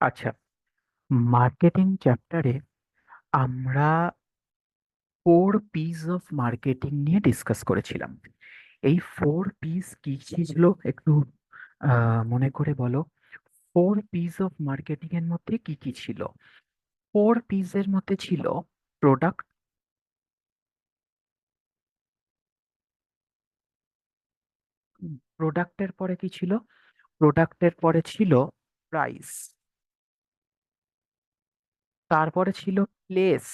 আচ্ছা, মার্কেটিং চ্যাপ্টারে আমরা 4 P's অফ মার্কেটিং নিয়ে ডিসকাস করেছিলাম। এই 4 P's কি কি ছিল একটু মনে করে বলো। 4 P's অফ মার্কেটিং এর মধ্যে কি কি ছিল? 4 P's এর মধ্যে ছিল প্রোডাক্ট, প্রোডাক্টের পরে কি ছিল? প্রোডাক্টের পরে ছিল প্রাইস, তারপরে ছিল প্লেস,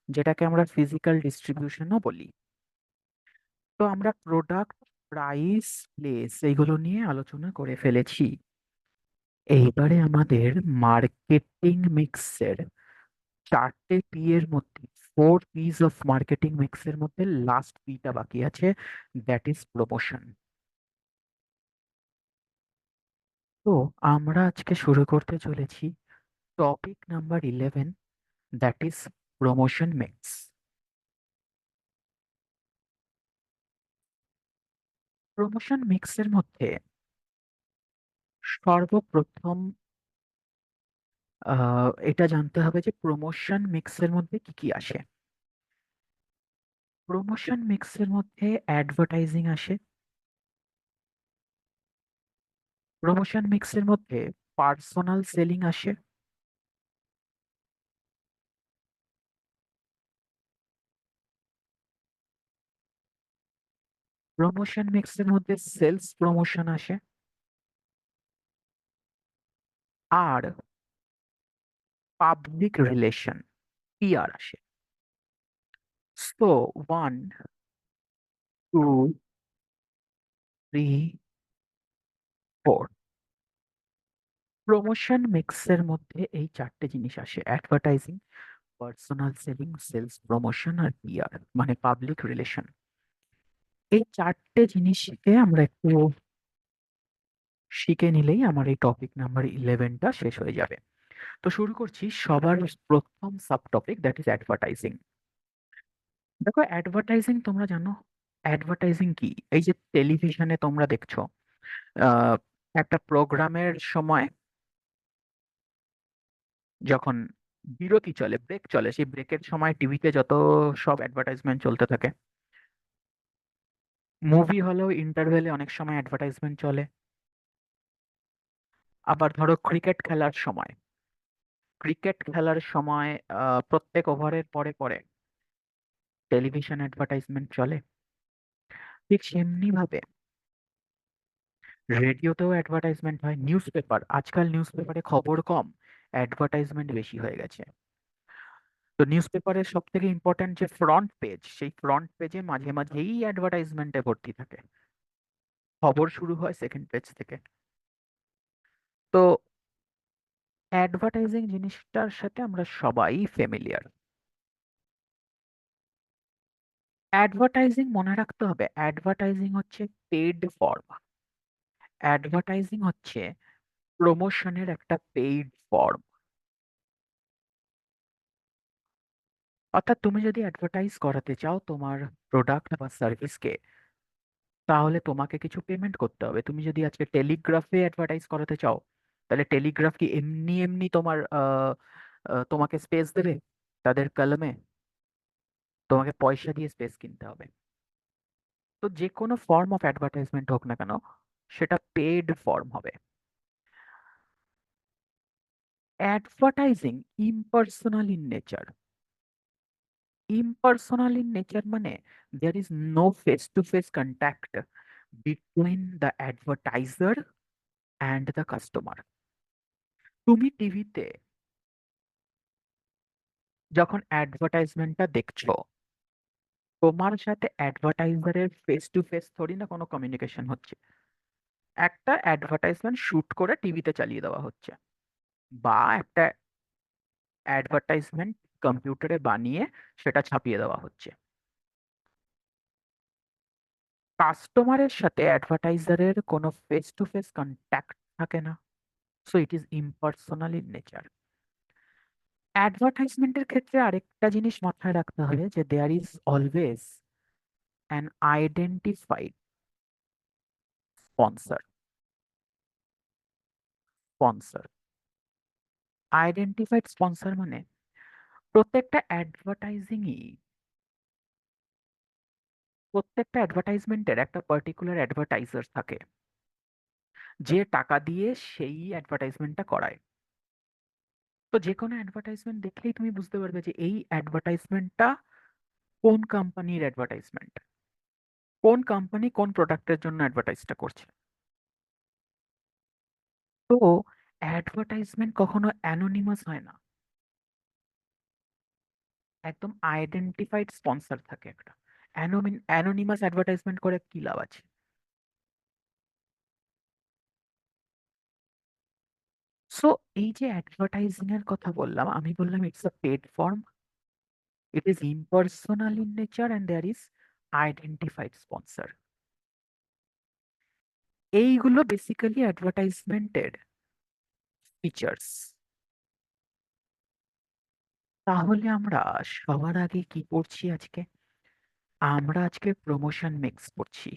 যেটাকে আমরা ফিজিক্যাল ডিস্ট্রিবিউশনও বলি। তো আমরা প্রোডাক্ট, প্রাইস, প্লেস এইগুলো নিয়ে আলোচনা করে ফেলেছি। এইবারে আমাদের মার্কেটিং মিক্সের 4টে পি এর মধ্যে, 4 P's অফ মার্কেটিং মিক্সের মধ্যে লাস্ট পিটা বাকি আছে, দ্যাট ইজ প্রমোশন। তো আমরা আজকে শুরু করতে চলেছি topic number 11, that is promotion mix. Promotion মিক্সের মধ্যে সর্বপ্রথম এটা জানতে হবে যে প্রমোশন মিক্সের মধ্যে কি কি আসে। প্রমোশন মিক্সের মধ্যে অ্যাডভার্টাইজিং আসে, প্রমোশন মিক্সের মধ্যে পার্সোনাল সেলিং আসে, প্রমোশন মিক্সের মধ্যে সেলস প্রমোশন আসে, আর পাবলিক রিলেশন, পিআর আসে। সো 1, 2, 3, 4, প্রমোশন মিক্সের মধ্যে এই 4টে জিনিস আসে: advertising, personal selling, sales promotion আর পিআর মানে পাবলিক রিলেশন। এই 4টে জিনিসকে আমরা একটু শিখে নিলেই আমার এই টপিক নাম্বার 11টা শেষ হয়ে যাবে। তো শুরু করছি সবার প্রথম sub topic, that is advertising. দেখো, অ্যাডভার্টাইজিং তোমরা জানো অ্যাডভার্টাইজিং কি? এই যে টেলিভিশনে তোমরা দেখছো, আহ, একটা প্রোগ্রামের সময় যখন বিরতি চলে, ব্রেক চলে, সেই ব্রেকের সময় টিভিতে যত সব অ্যাডভার্টাইজমেন্ট চলতে থাকে। মুভি হলেও ইন্টারভেলে অনেক সময় অ্যাডভার্টাইজমেন্ট চলে। আবার ধরো ক্রিকেট খেলার সময় প্রত্যেক ওভারের পরে পরে টেলিভিশন অ্যাডভার্টাইজমেন্ট চলে। ঠিক সেমনি ভাবে রেডিওতেও অ্যাডভার্টাইজমেন্ট হয়, আজকাল নিউজ পেপারে খবর কম, অ্যাডভার্টাইজমেন্ট বেশি হয়ে গেছে। তো নিউজ পেপারের সব থেকে ইম্পর্ট্যান্ট যে ফ্রন্ট পেজ, সেই ফ্রন্ট পেজে মাঝে মাঝেই অ্যাডভার্টাইজমেন্টে ভর্তি থাকে। খবর শুরু হয় সেকেন্ড পেজ থেকে। তো অ্যাডভার্টাইজিং জিনিসটার সাথে আমরা সবাই ফেমিলিয়ার। অ্যাডভার্টাইজিং মনে রাখতে হবে, অ্যাডভার্টাইজিং হচ্ছে পেড ফর্ম। অ্যাডভার্টাইজিং হচ্ছে প্রমোশনের একটা পেইড ফর্ম। অর্থাৎ তুমি যদি অ্যাডভার্টাইজ করাতে চাও তোমার প্রোডাক্ট বা সার্ভিসকে, তাহলে তোমাকে কিছু পেমেন্ট করতে হবে। তুমি যদি আজকে টেলিগ্রাফে অ্যাডভার্টাইজ করাতে চাও, তাহলে টেলিগ্রাফ কি এমনি এমনি তোমাকে স্পেস দেবে তাদের কলমে? তোমাকে পয়সা দিয়ে স্পেস কিনতে হবে। তো যে কোনো ফর্ম অফ অ্যাডভার্টাইজমেন্ট হোক না কেন, সেটা পেড ফর্ম হবে। Advertising impersonal in nature. Impersonal in nature মানে there is no face to face contact between the advertiser and the customer. তুমি টিভিতে যখন অ্যাডভার্টাইজমেন্টটা দেখছো, তোমার সাথে অ্যাডভার্টাইজারের ফেস টু ফেস থোড়ি না কোনো কমিউনিকেশন হচ্ছে। একটা অ্যাডভার্টাইজমেন্ট শুট করে টিভিতে চালিয়ে দেওয়া হচ্ছে, বা একটা অ্যাডভার্টাইজমেন্ট কম্পিউটারে বানিয়ে সেটা ছাপিয়ে দেওয়া হচ্ছে। কাস্টমারের সাথে অ্যাডভার্টাইজারের কোনো ফেস টু ফেস কন্ট্যাক্ট থাকে না। So it is impersonal in nature. অ্যাডভার্টাইজমেন্টের ক্ষেত্রে আরেকটা জিনিস মাথায় রাখতে হবে যে there is always an identified sponsor. Sponsor identified sponsor মানে প্রত্যেকটা অ্যাডভার্টাইজিংই প্রত্যেকটা অ্যাডভার্টাইজমেন্টের একটা পার্টিকুলার অ্যাডভার্টাইজার থাকে যে টাকা দিয়ে সেই অ্যাডভার্টাইজমেন্টটা করায়। তো যে কোনো অ্যাডভার্টাইজমেন্ট দেখলেই তুমি বুঝতে পারবে যে এই অ্যাডভার্টাইজমেন্টটা কোন কোম্পানির অ্যাডভার্টাইজমেন্ট, কোন কোম্পানি কোন প্রোডাক্টের জন্য অ্যাডভার্টাইজটা করছে। তো অ্যাডভার্টাইজমেন্ট কখনো অ্যানোনিমাস হয় না, একদম আইডেন্টিফাইড স্পন্সর থাকে একটা। অ্যানোনিমাস অ্যাডভার্টাইজমেন্ট করে কি লাভ আছে? সো এই যে অ্যাডভার্টাইজিং এর কথা বললাম, আমি বললাম it's a paid form, it is impersonal in nature and there is identified sponsor. এইগুলো বেসিক্যালি অ্যাডভার্টাইজমেন্টের ফিচার্স। তাহলে আমরা সবার আগে কি পড়ছি আজকে? আমরা আজকে প্রমোশন মিক্স পড়ছি,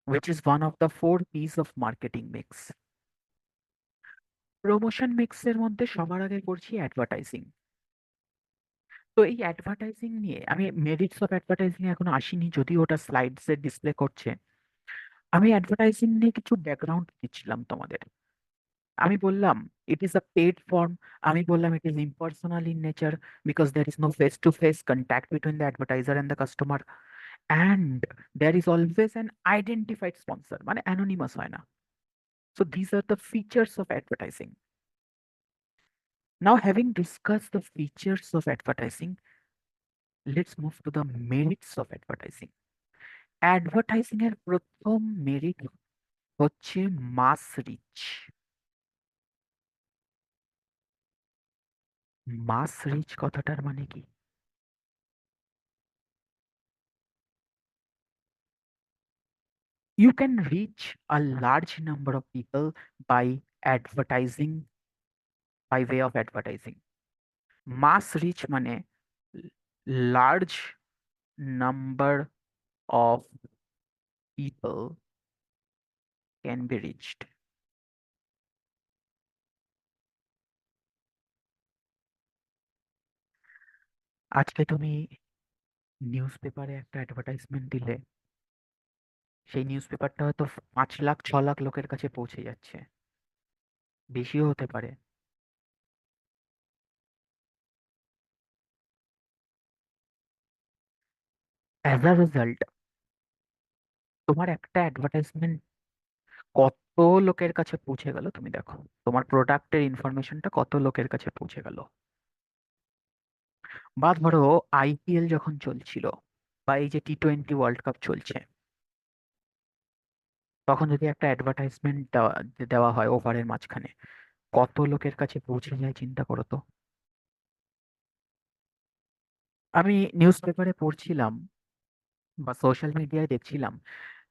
which is one of the four P's of marketing mix. Promotion মিক্সের মধ্যে সবার আগে পড়ছি অ্যাডভার্টাইজিং। তো এই অ্যাডভার্টাইজিং নিয়ে আমি মেরিটস অফ অ্যাডভার্টাইজিং এখনো আসিনি, যদিও ওটা স্লাইডসে ডিসপ্লে করছে। আমি অ্যাডভার্টাইজিং নিয়ে কিছু ব্যাকগ্রাউন্ড দিচ্ছিলাম তোমাদের। আমি বললাম it is a paid form, আমি বললাম it is impersonal in nature because there is no face to face contact between the advertiser and the customer, and there is always an identified sponsor, মানে anonymous হয় না। So these are the features of advertising. Now, having discussed the features of advertising, let's move to the merits of advertising. Advertising এর প্রথম merit হচ্ছে মাস rich. মাস rich কথাটার মানে কি? You can reach a large number of people by advertising, by way of advertising. Mass reach মানে large number of people can be reached. আজকে তুমি news পেপারে একটা অ্যাডভার্টাইজমেন্ট দিলে, সেই নিউজ পেপারটা হয়তো 5 লাখ 6 লাখ লোকের কাছে পৌঁছে যাচ্ছে, বেশিও হতে পারে। অ্যাজ আ রেজাল্ট তোমার একটা অ্যাডভার্টাইজমেন্ট কত লোকের কাছে পৌঁছে গেল তুমি দেখো, তোমার প্রোডাক্টের ইনফরমেশনটা কত লোকের কাছে পৌঁছে গেল। বা ধরো আইপিএল যখন চলছিল, বা এই যে টি-20 ওয়ার্ল্ড কাপ চলছে, তখন যদি একটা অ্যাডভার্টাইজমেন্ট দেওয়া দেওয়া হয় ওভারের মাঝখানে, কত লোকের কাছে পৌঁছে যায় চিন্তা করো তো। আমি নিউজ পেপারে পড়ছিলাম বা সোশ্যাল মিডিয়ায় দেখছিলাম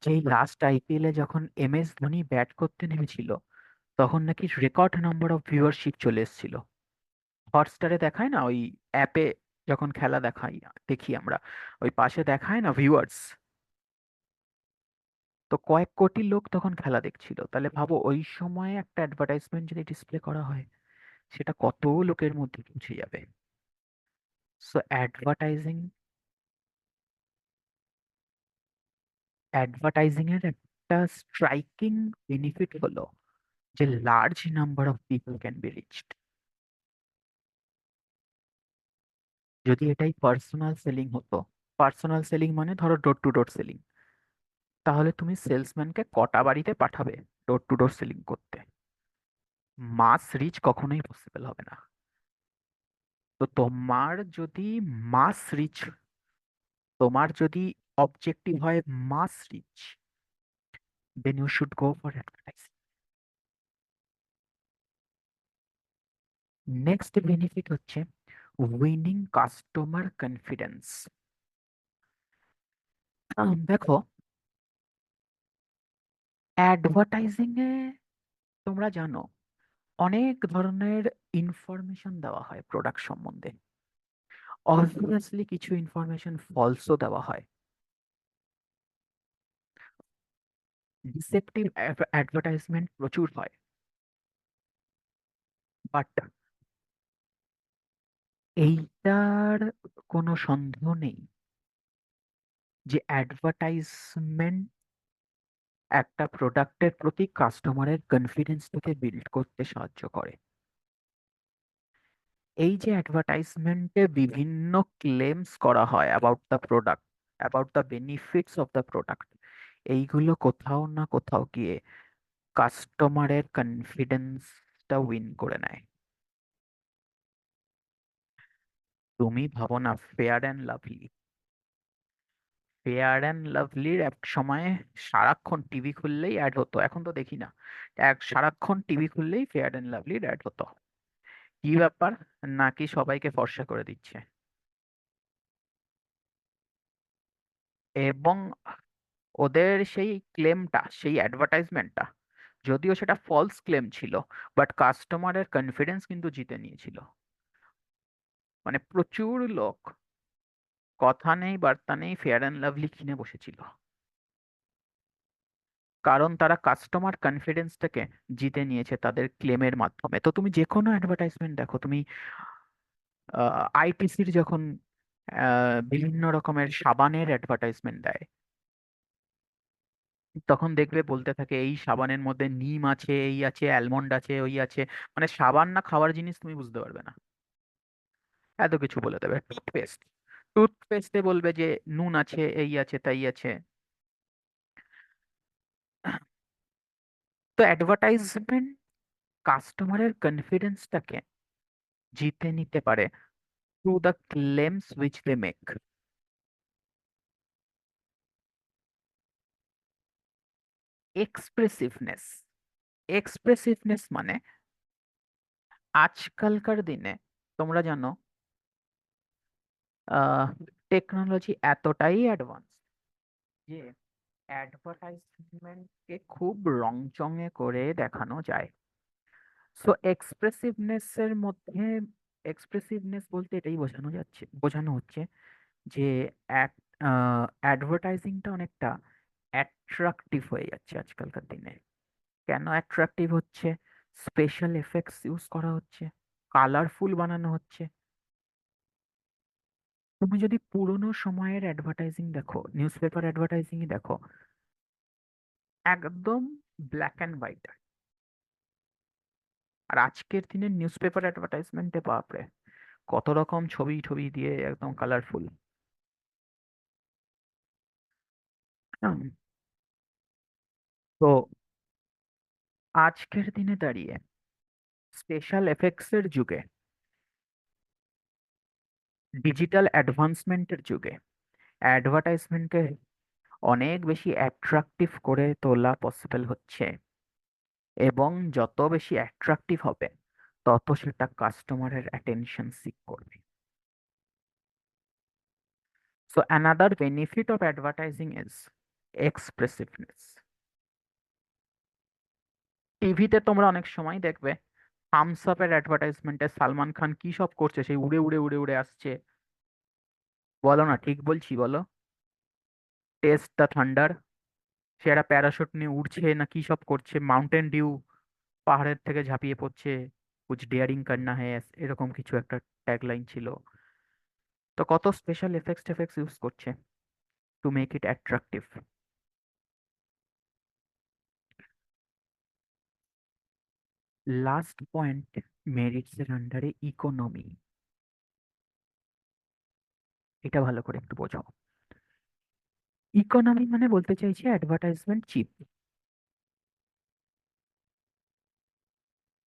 যে এই লাস্ট আইপিএলে যখন এমএস ধোনি ব্যাট করতে নেমেছিল, তখন নাকি রেকর্ড নাম্বার অফ ভিউয়ারশিপ চলে এসেছিল। হটস্টারে দেখায় না, ওই অ্যাপে যখন খেলা দেখাই, দেখি আমরা, ওই পাশে দেখায় না ভিউয়ার্স, তো কয়েক কোটি লোক তখন খেলা দেখছিল। তাহলে ভাবো ওই সময়ে একটা অ্যাডভার্টাইজমেন্ট যদি ডিসপ্লে করা হয়, সেটা কত লোকের মধ্যে পৌঁছে যাবে। সো অ্যাডভার্টাইজিং এর একটা স্ট্রাইকিং বেনিফিট হলো যে large number of people can be reached. যদি এটাই পার্সোনাল সেলিং হতো, পার্সোনাল সেলিং মানে ধরো ডোর টু ডোর সেলিং, তাহলে তুমি সেলসম্যানকে কটা বাড়িতে পাঠাবে ডোর টু ডোর সেলিং করতে? মাস রিচ কখনোই পসিবল হবে না। তো মাস রিচ তোমার যদি অবজেক্টিভ হয় mass reach, then you should go for advertising. Next benefit হচ্ছে উইনিং কাস্টমার কনফিডেন্স। দেখো, অ্যাডভার্টাইজিং এ তোমরা জানো অনেক ধরনের ইনফরমেশন দেওয়া হয় প্রোডাক্ট সম্বন্ধে। অবভিয়াসলি কিছু ইনফরমেশন ফলসও দেওয়া হয়, ডিসেপটিভ অ্যাডভার্টাইজমেন্ট প্রচুর হয়। বাট এইটার কোনো সন্দেহ নেই যে অ্যাডভার্টাইজমেন্ট একটা প্রোডাক্টের প্রতি কাস্টমারের কনফিডেন্সটাকে বিল্ড করতে সাহায্য করে। এই যে অ্যাডভার্টাইজমেন্টে বিভিন্ন ক্লেমস করা হয় about the product, about the benefits of the product, এইগুলো কোথাও না কোথাও গিয়ে কাস্টমারের কনফিডেন্সটা উইন করে নেয়। তুমি ভাবো না, Fair and Lovely, Fair and লাভলির এক সময় সারাক্ষণ টিভি খুললেই অ্যাড হতো, এখন তো দেখি না। সারাক্ষণ টিভি খুললেই ফেয়ার অ্যান্ড লাভলির অ্যাড হতো। কি ব্যাপার, নাকি সবাইকে ফর্সা করে দিচ্ছে? এবং ওদের সেই ক্লেমটা, সেই অ্যাডভার্টাইজমেন্টটা, যদিও সেটা ফলস ক্লেম ছিল, বাট কাস্টমারের কনফিডেন্স কিন্তু জিতে নিয়েছিল। মানে প্রচুর লোক, কথা নেই বার্তা নেই, ফেয়ার অ্যান্ড লাভলি কিনে বসেছিল, কারণ তারা কাস্টমার কনফিডেন্সটাকে জিতে নিয়েছে তাদের ক্লেমের মাধ্যমে। তো তুমি যে কোনো অ্যাডভার্টাইজমেন্ট দেখো, তুমি আইটিসির যখন বিভিন্ন রকমের সাবানের অ্যাডভার্টাইজমেন্ট দেয়, তখন দেখবে বলতে থাকে এই সাবানের মধ্যে নিম আছে, এই আছে, অ্যালমন্ড আছে, ওই আছে। মানে সাবান না খাওয়ার জিনিস তুমি বুঝতে পারবে না, এত কিছু বলে দেবে। টুথপেস্ট, টুথপেস্টে বলবে যে নুন আছে, এই আছে, তাই আছে। তো অ্যাডভার্টাইজমেন্ট কাস্টমারের কনফিডেন্সটাকে জিতে নিতে পারে through the claims which they make. Expressiveness, expressiveness মানে আজকালকার দিনে তোমরা জানো টেকনোলজি এতটাই অ্যাডভান্স যে অ্যাডভার্টাইজমেন্টকে খুব রংচঙে করে দেখানো যায়। সো এক্সপ্রেসিভনেস এর মধ্যে, এক্সপ্রেসিভনেস বলতে এটাই বোঝানো হচ্ছে যে অ্যাডভার্টাইজিংটা অনেকটা অ্যাট্রাকটিভ হয়ে যাচ্ছে আজকালকার দিনে। কেন অ্যাট্রাকটিভ হচ্ছে? স্পেশাল এফেক্টস ইউজ করা হচ্ছে, কালারফুল বানানো হচ্ছে। তুমি যদি পুরোনো সময়ের অ্যাডভার্টাইজিং দেখো, নিউজ পেপার অ্যাডভার্টাইজিংই দেখো, একদম ব্ল্যাক অ্যান্ড হোয়াইট। আর আজকের দিনের নিউজ পেপার অ্যাডভার্টাইজমেন্টে বাপরে, কত রকম ছবি ছবি দিয়ে একদম কালারফুল। তো আজকের দিনে দাঁড়িয়ে স্পেশাল এফেক্টসের যুগে, ডিজিটাল অ্যাডভান্সমেন্টের যুগে অ্যাডভার্টাইজমেন্টকে অনেক বেশি অ্যাট্রাকটিভ করে তোলা পসিবল হচ্ছে। এবং যত বেশি অ্যাট্রাকটিভ হবে, তত সেটা কাস্টমারের অ্যাটেনশন সিক করবে। So another benefit of advertising is expressiveness. টিভিতে তোমরা অনেক সময় দেখবে থামস আপের অ্যাডভার্টাইজমেন্টে সালমান খান কি সব করছে, সেই উড়ে উড়ে উড়ে উড়ে আসছে। বলো না, ঠিক বলছি বলো? টেস্ট দ্য থান্ডার, সে একটা প্যারাশুট নিয়ে উড়ছে না কি সব করছে, মাউন্টেন ডিউ পাহাড়ের থেকে ঝাঁপিয়ে পড়ছে, কুছ ডেয়ারিং করনা হ্যায়, এরকম কিছু একটা ট্যাগলাইন ছিল। তো কত স্পেশাল এফেক্টস টেফেক্টস ইউজ করছে to make it attractive. Last point, merits এর আন্ডারে ইকোনমি। এটা ভালো করে একটু বোঝো। ইকোনমি মানে বলতে চাইছি অ্যাডভার্টাইজমেন্ট চিপ।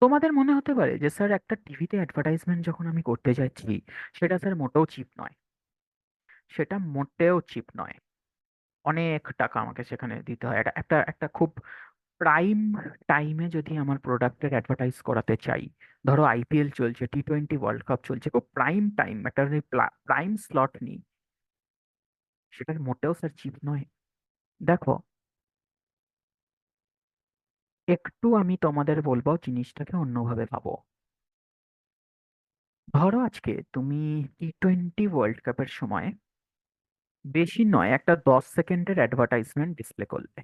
তোমাদের মনে হতে পারে যে স্যার একটা টিভিতে অ্যাডভার্টাইজমেন্ট যখন আমি করতে যাচ্ছি, সেটা স্যার মোটেও চিপ নয়। সেটা মোটেও চিপ নয়, অনেক টাকা আমাকে সেখানে দিতে হয়। এটা একটা একটা খুব প্রাইম টাইমে যদি আমার প্রোডাক্টের অ্যাডভার্টাইজ করাতে চাই, ধরো আইপিএল চলছে, টি20 ওয়ার্ল্ড কাপ চলছে, খুব প্রাইম টাইম, একটা প্রাইম স্লট নিই, সেটা মোটেও স্যার চিপ নয়। দেখো, একটু আমি তোমাদের বলবো জিনিসটাকে অন্যভাবে ভাবো। ধরো আজকে তুমি টি20 ওয়ার্ল্ড কাপের সময় বেশি নয় একটা 10 সেকেন্ডের অ্যাডভার্টাইজমেন্ট ডিসপ্লে করলে,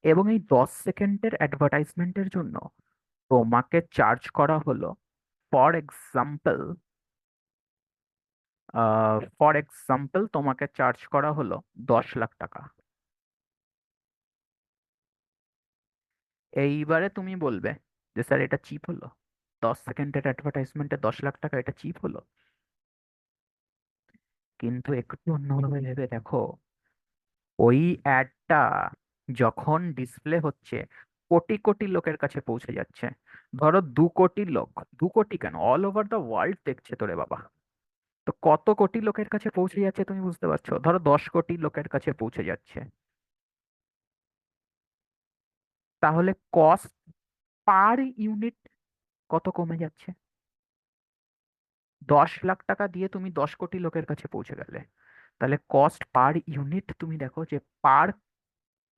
এবং এই 10 সেকেন্ডের অ্যাডভার্টাইজমেন্টের জন্য তোমাকে চার্জ করা হলো, ফর এক্সাম্পল, ফর এক্সাম্পল তোমাকে চার্জ করা হলো 10 লাখ টাকা। এইবারে তুমি বলবে যে স্যার এটা চিপ হলো, 10 সেকেন্ডের অ্যাডভার্টাইজমেন্টে 10 লাখ টাকা, এটা চিপ হলো। কিন্তু একটু অন্যভাবে ভেবে দেখো, ওই অ্যাডটা যখন ডিসপ্লে হচ্ছে কোটি কোটি লোকের কাছে পৌঁছে যাচ্ছে। ধরো 2 কোটি লোক, 2 কোটি কেন, অল ওভার দ্য ওয়ার্ল্ড দেখছে তোরে বাবা। তো কত কোটি লোকের কাছে পৌঁছে যাচ্ছে তুমি বুঝতে পারছো? ধরো 10 কোটি লোকের কাছে পৌঁছে যাচ্ছে। তাহলে কস্ট পার ইউনিট কত কমে যাচ্ছে? 10 লাখ টাকা দিয়ে তুমি 10 কোটি লোকের কাছে পৌঁছে গেলে, তাহলে কস্ট পার ইউনিট তুমি দেখো যে পার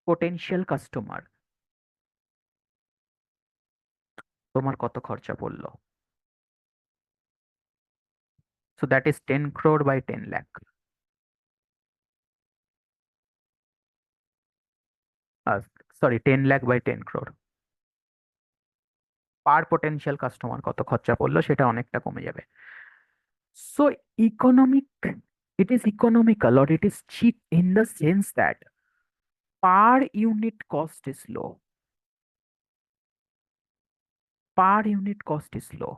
পোটেনশিয়াল কাস্টমার তোমার কত খরচা পড়লো। So that is 10 crore by 10 lakh. Sorry, 10 lakh by 10 crore। Per potential customer কত খরচা পড়লো সেটা অনেকটা কমে যাবে। So economic, it is economical or it is cheap in the sense that per unit cost is low. Per unit cost is low.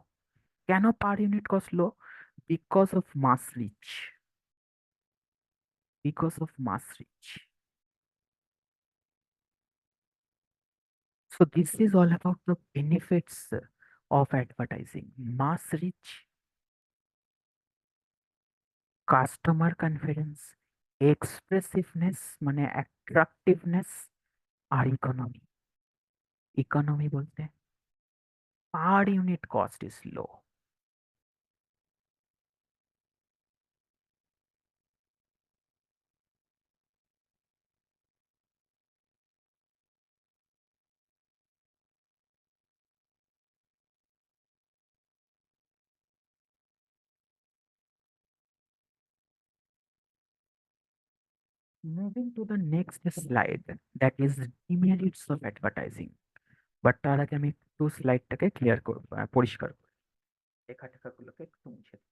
কেন per unit cost low? Because of mass reach. Because of mass reach. So this is all about the benefits of advertising. Mass reach, customer confidence, expressiveness মানে attractiveness, আর economy. Economy বলতে per unit cost is low. Moving to the next slide, that is demerits of advertising. But তার আগে আমি একটু স্লাইডটাকে clear করবো, পরিষ্কার করবো, লেখা টেখাগুলোকে একটু মুছে দিই।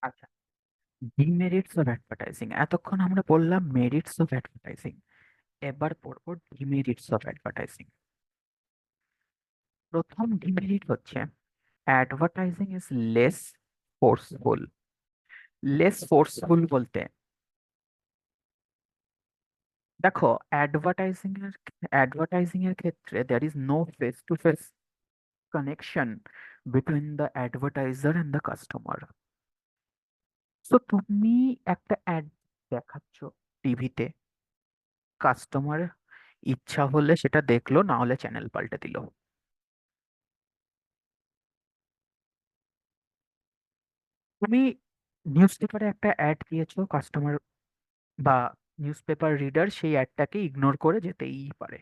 আচ্ছা, ডিমেরিটস অফ অ্যাডভার্টাইজিং, এতক্ষণ আমরা বললাম মেরিটস অফ অ্যাডভার্টাইজিং, এবার পড়বো ডিমেরিটস অফ অ্যাডভার্টাইজিং। প্রথম ডিমেরিট হচ্ছে advertising is less forceful. Less forceful বলতে দেখো, অ্যাডভার্টাইজিং এর ক্ষেত্রে there is no face to face connection between the advertiser and the customer. So তুমি একটা অ্যাড দেখাচ্ছ টিভিতে, কাস্টমার ইচ্ছা হলে সেটা দেখলো, না হলে চ্যানেল পাল্টে দিল। তুমি নিউজ পেপারে একটা অ্যাড দিয়েছো, কাস্টমার বা নিউজ পেপার রিডার সেই অ্যাডটাকে ইগনোর করে যেতেই পারে।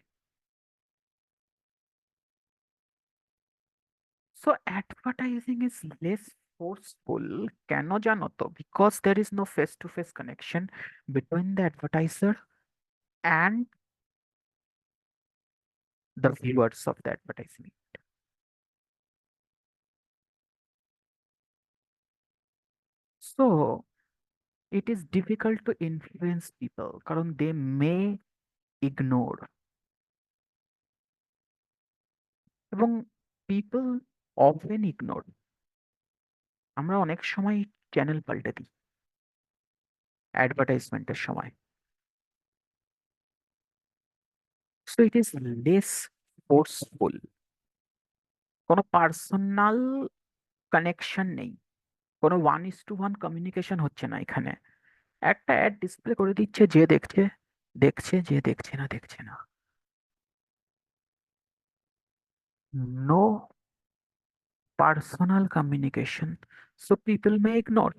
So advertising is less forceful. কেন জানো তো? Because there is no face to face connection between the advertiser and the viewers of the advertisement. So it is difficult to influence people কারণ they may ignore. এবং people often ignore. আমরা অনেক সময় channel পাল্টে দিই অ্যাডভার্টাইজমেন্টের সময়। So it is less forceful, কোনো personal connection নেই, কোনো 1:1 কমিউনিকেশন হচ্ছে না এখানে। একটা অ্যাড ডিসপ্লে করে দিচ্ছে, যে দেখছে দেখছে, যে দেখছে না দেখছে না। No personal communication, so people may ignore.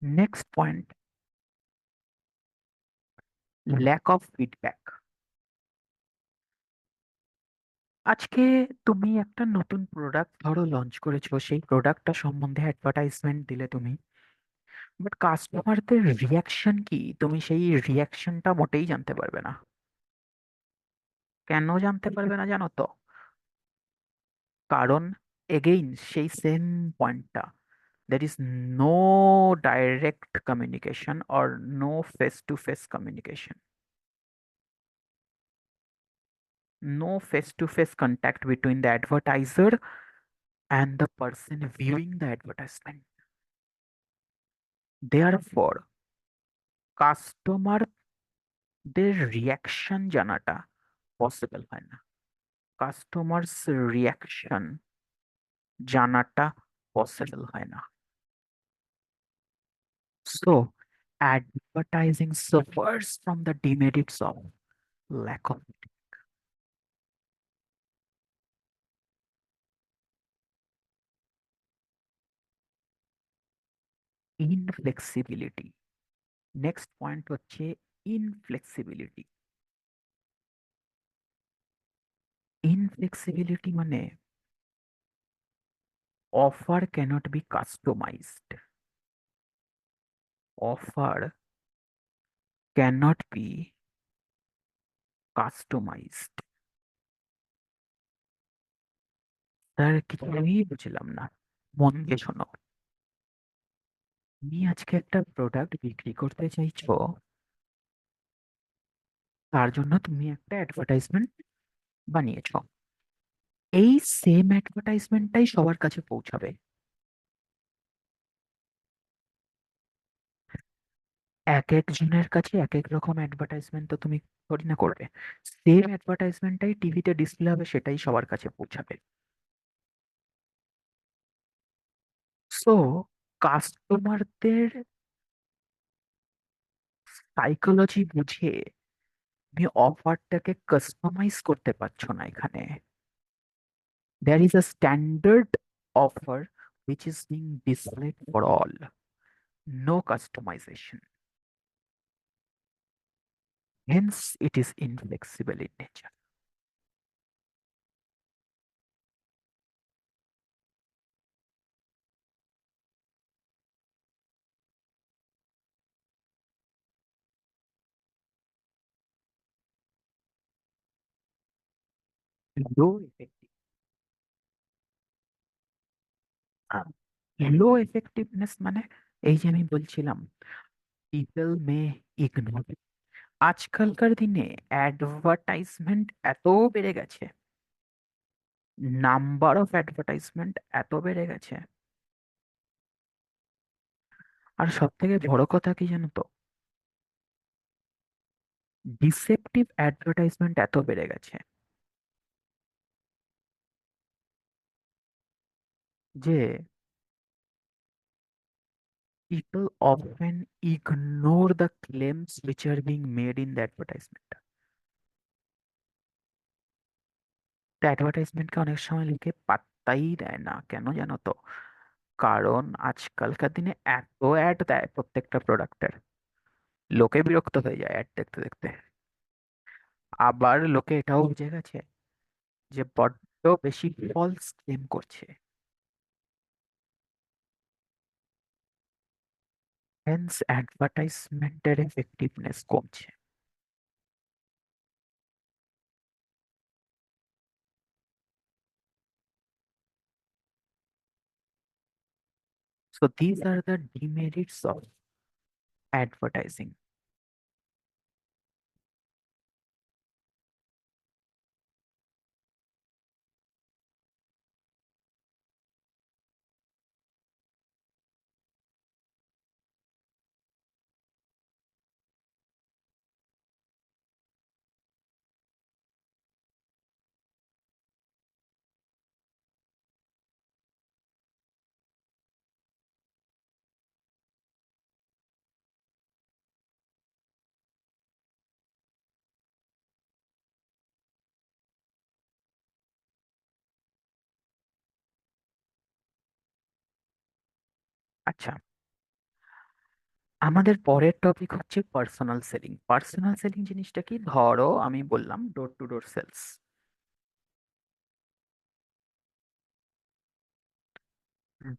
Next point, lack of feedback. আজকে তুমি একটা নতুন প্রোডাক্ট ধরো লঞ্চ করেছো, সেই প্রোডাক্টটা সম্বন্ধে অ্যাডভার্টাইজমেন্ট দিলে তুমি, বাট কাস্টমারদের রিয়াকশন কি তুমি সেই রিয়াকশনটা মোটেই জানতে পারবে না। কেন জানতে পারবে না জানো তো? কারণ এগেইন সেই সেম পয়েন্টটা, there is no direct communication or no face to face communication, no face to face contact between the advertiser and the person viewing the advertisement. Therefore কাস্টমারদের রিয়াকশন জানাটা পসিবল হয় না, কাস্টমার্স রিয়াকশন জানাটা possible হয় না। So advertising suffers from the demerits of lack of inflexibility. Next point হচ্ছে inflexibility. Inflexibility মানে offer cannot be customised, offer cannot be customised. Sir কিছুই বুঝলাম না, মন দিয়ে শোনো। তুমি আজকে একটা প্রোডাক্ট বিক্রি করতে চাইছো, তার জন্য তুমি একটা অ্যাডভার্টাইজমেন্ট বানিয়েছো। এই সেম অ্যাডভার্টাইজমেন্টটাই সবার কাছে পৌঁছাবে। এক একজনের কাছে এক এক রকম অ্যাডভার্টাইজমেন্ট তো তুমি থোড়ি না করবে। সেম অ্যাডভার্টাইজমেন্টটাই টিভিতে ডিসপ্লে হবে, সেটাই সবার কাছে পৌঁছাবে। সো কাস্টমারদের সাইকোলজি বুঝে তুমি অফারটাকে কাস্টমাইজ করতে পারছো না এখানে। There is a standard offer which is being displayed for all, no customization, hence it is inflexible in nature. Low effective, low effectiveness মানে এই যে আমি বলছিলাম পিপল মে ইগনোর। আজকালকার দিনে অ্যাডভার্টাইজমেন্ট এত বেড়ে গেছে, নাম্বার অফ অ্যাডভার্টাইজমেন্ট এত বেড়ে গেছে, আর সব থেকে বড় কথা কি জানো তো, ডিসেপটিভ অ্যাডভার্টাইজমেন্ট এত বেড়ে গেছে যে people often ignore the claims which are being made in the advertisement. তো অ্যাডভার্টাইজমেন্টকে অনেক সময় লিখে পাত্তাই দেয় না, কেন জানো তো? কারণ আজকালকার দিনে এত অ্যাড দেয় প্রত্যেকটা প্রোডাক্টের, লোকে বিরক্ত হয়ে যায় অ্যাড দেখতে দেখতে। আবার লোকে এটাও বুঝে গেছে যে বড্ড বেশি ফলস ক্লেম করছে, হেন্স অ্যাডভার্টাইজমেন্টের এফেক্টিভনেস কমছে। So these are the demerits of advertising. আচ্ছা, আমাদের পরের টপিক হচ্ছে পার্সোনাল সেলিং। পার্সোনাল সেলিং জিনিসটা কি? ধরো আমি বললাম door to door sales.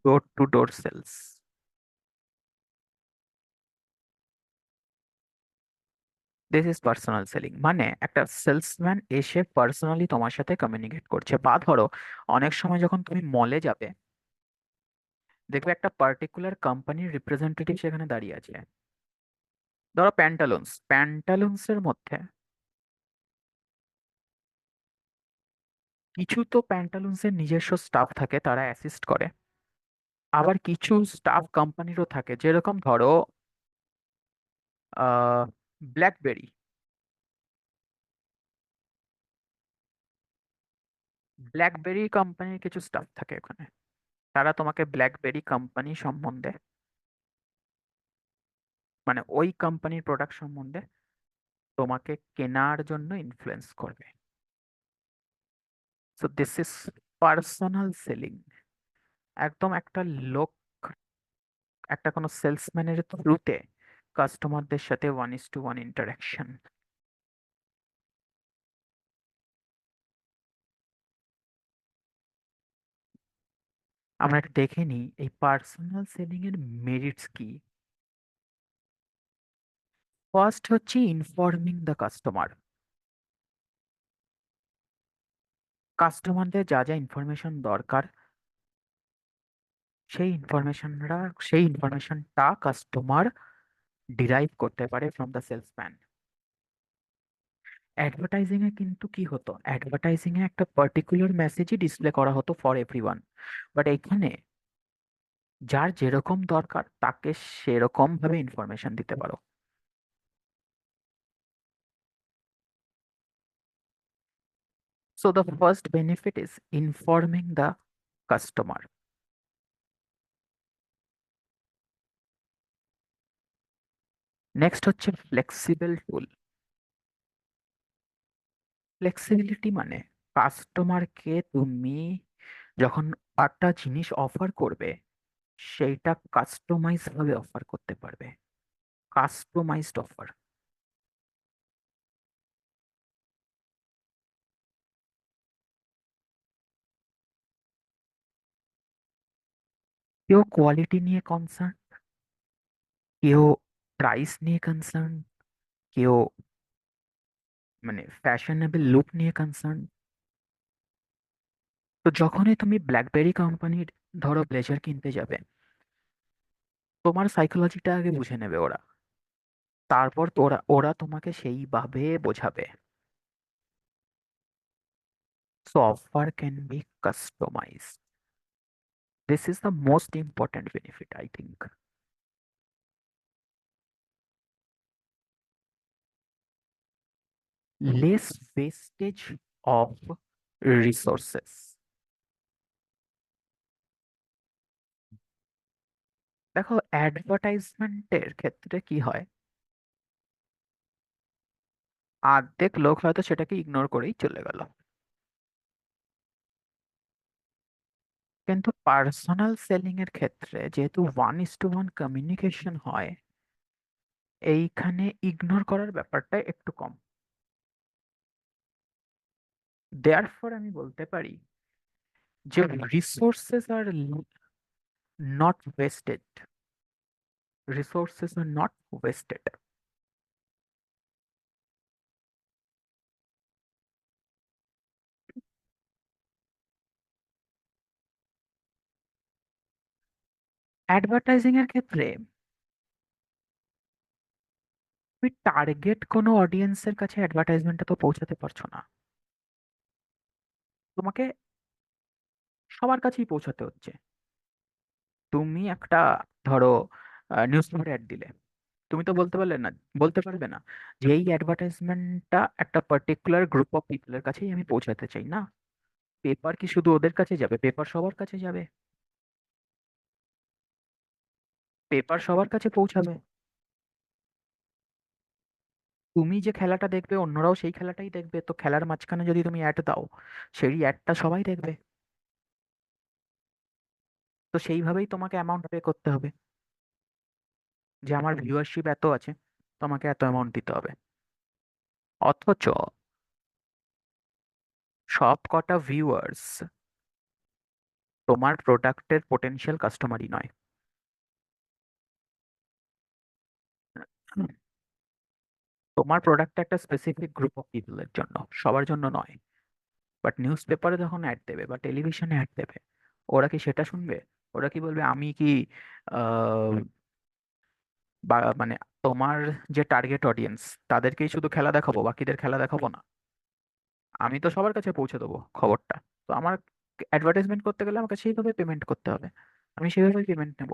Door to door sales, this is personal selling. মানে একটা সেলসম্যান এসে পার্সোনালি তোমার সাথে কমিউনিকেট করছে। বা ধরো অনেক সময় যখন তুমি মলে যাবে, দেখবে একটা পার্টিকুলার কোম্পানির রিপ্রেজেন্টেটিভ সেখানে দাঁড়িয়ে আছে। ধরো প্যান্টালুন্স, প্যান্টালুন্সের মধ্যে কিছু তো প্যান্টালুন্সের নিজস্ব স্টাফ থাকে, তারা অ্যাসিস্ট করে। আবার কিছু স্টাফ কোম্পানিরও থাকে, যেরকম ধরো আহ ব্ল্যাকবেরি। ব্ল্যাকবেরি কোম্পানির কিছু স্টাফ থাকে ওখানে, তারা তোমাকে ব্ল্যাকবেরি কোম্পানি সম্বন্ধে, মানে ওই কোম্পানির প্রোডাক্ট সম্বন্ধে তোমাকে কেনার জন্য ইনফ্লুয়েন্স করবে। So this is personal selling. একদম একটা লোক, একটা কোনো সেলসম্যানের থ্রুতে কাস্টমারদের সাথে 1:1 ইন্টারাকশন। আমরা একটু দেখে নিই এই পার্সোনাল সেলিং এর মেরিটস কি। ফার্স্ট হচ্ছে ইনফর্মিং দ্য কাস্টমার। কাস্টমারদের যা যা ইনফরমেশন দরকার, সেই ইনফরমেশনরা সেই ইনফরমেশনটা কাস্টমার ডিরাইভ করতে পারে ফ্রম দ্য সেলসম্যান। অ্যাডভার্টাইজিং এ কিন্তু কি হতো, অ্যাডভার্টাইজিং এ একটা পার্টিকুলার মেসেজই ডিসপ্লে করা হতো ফর এভরিওয়ান। বাট এখানে যার যেরকম দরকার তাকে সেরকম ভাবে ইনফরমেশন দিতে পারো। So the first benefit is informing the customer. Next হচ্ছে ফ্লেক্সিবল টুল। ফ্লেক্সিবিলিটি মানে কাস্টমারকে তুমি যখন একটা জিনিস অফার করবে, সেইটা কাস্টমাইজ ভাবে অফার করতে পারবে। Customized offer. কেউ কোয়ালিটি নিয়ে কনসার্ন, কেউ প্রাইস নিয়ে কনসার্ন, কেউ মানে ফ্যাশনেবল লুক নিয়ে কনসার্ন। তো যখনই তুমি ব্ল্যাকবেরি কোম্পানির ধরো ব্লেজার কিনতে যাবে, তোমার সাইকোলজিটা আগে বুঝে নেবে ওরা, তারপর তোরা ওরা তোমাকে সেইভাবে বোঝাবে। So offer can be customized. This is the most important benefit I think. Less wastage of resources. দেখো অ্যাডভার্টাইজমেন্টের ক্ষেত্রে কি হয়, অর্ধেক লোক হয়তো সেটাকে ইগনোর করেই চলে গেল। কিন্তু পার্সোনাল সেলিং এর ক্ষেত্রে যেহেতু 1:1 কমিউনিকেশন হয়, এইখানে ইগনোর করার ব্যাপারটা একটু কম। দেয়ারফর আমি বলতে পারি যে resources are not wasted. Resources are not wasted. Advertising এর ক্ষেত্রে তুমি টার্গেট কোনো অডিয়েন্সের কাছে অ্যাডভার্টাইজমেন্টটা তো পৌঁছাতে পারছো না। তোমাকে সবার কাছেই পৌঁছাতে হচ্ছে। তুমি একটা, ধরো, নিউজ পেপারে অ্যাড দিলে, তুমি তো বলতে পারবে না যে এই অ্যাডভার্টাইজমেন্টটা একটা পার্টিকুলার গ্রুপ অফ পিপলের কাছেই আমি পৌঁছাতে চাই না। পেপার কি শুধু ওদের কাছে যাবে? পেপার সবার কাছে যাবে। পেপার সবার কাছে পৌঁছাবে। তুমি যে খেলাটা দেখবে অন্যরাও সেই খেলাটাই দেখবে, তো খেলার মাঝখানে যদি তুমি অ্যাড দাও, সেই অ্যাডটা সবাই দেখবে। তো সেইভাবেই তোমাকে অ্যামাউন্ট পে করতে হবে, যে আমার ভিউয়ারশিপ এত আছে, তোমাকে এত অ্যামাউন্ট দিতে হবে। অথচ সব কটা ভিউয়ার্স তোমার প্রোডাক্টের পোটেনশিয়াল কাস্টমারই নয়। হুম। তোমার প্রোডাক্টটা একটা স্পেসিফিক গ্রুপ অফ পিপলের জন্য, সবার জন্য নয়। বাট নিউজ পেপারে যখন অ্যাড দেবে বা টেলিভিশনে অ্যাড দেবে, ওরা কি সেটা শুনবে? ওরা কি বলবে আমি কি আহ, বা মানে তোমার যে টার্গেট অডিয়েন্স, তাদেরকেই শুধু খেলা দেখাবো, বাকিদের খেলা দেখাবো না? আমি তো সবার কাছে পৌঁছে দেবো খবরটা। তো আমার অ্যাডভার্টাইজমেন্ট করতে গেলে আমাকে সেইভাবে পেমেন্ট করতে হবে, আমি সেইভাবেই পেমেন্ট নেব।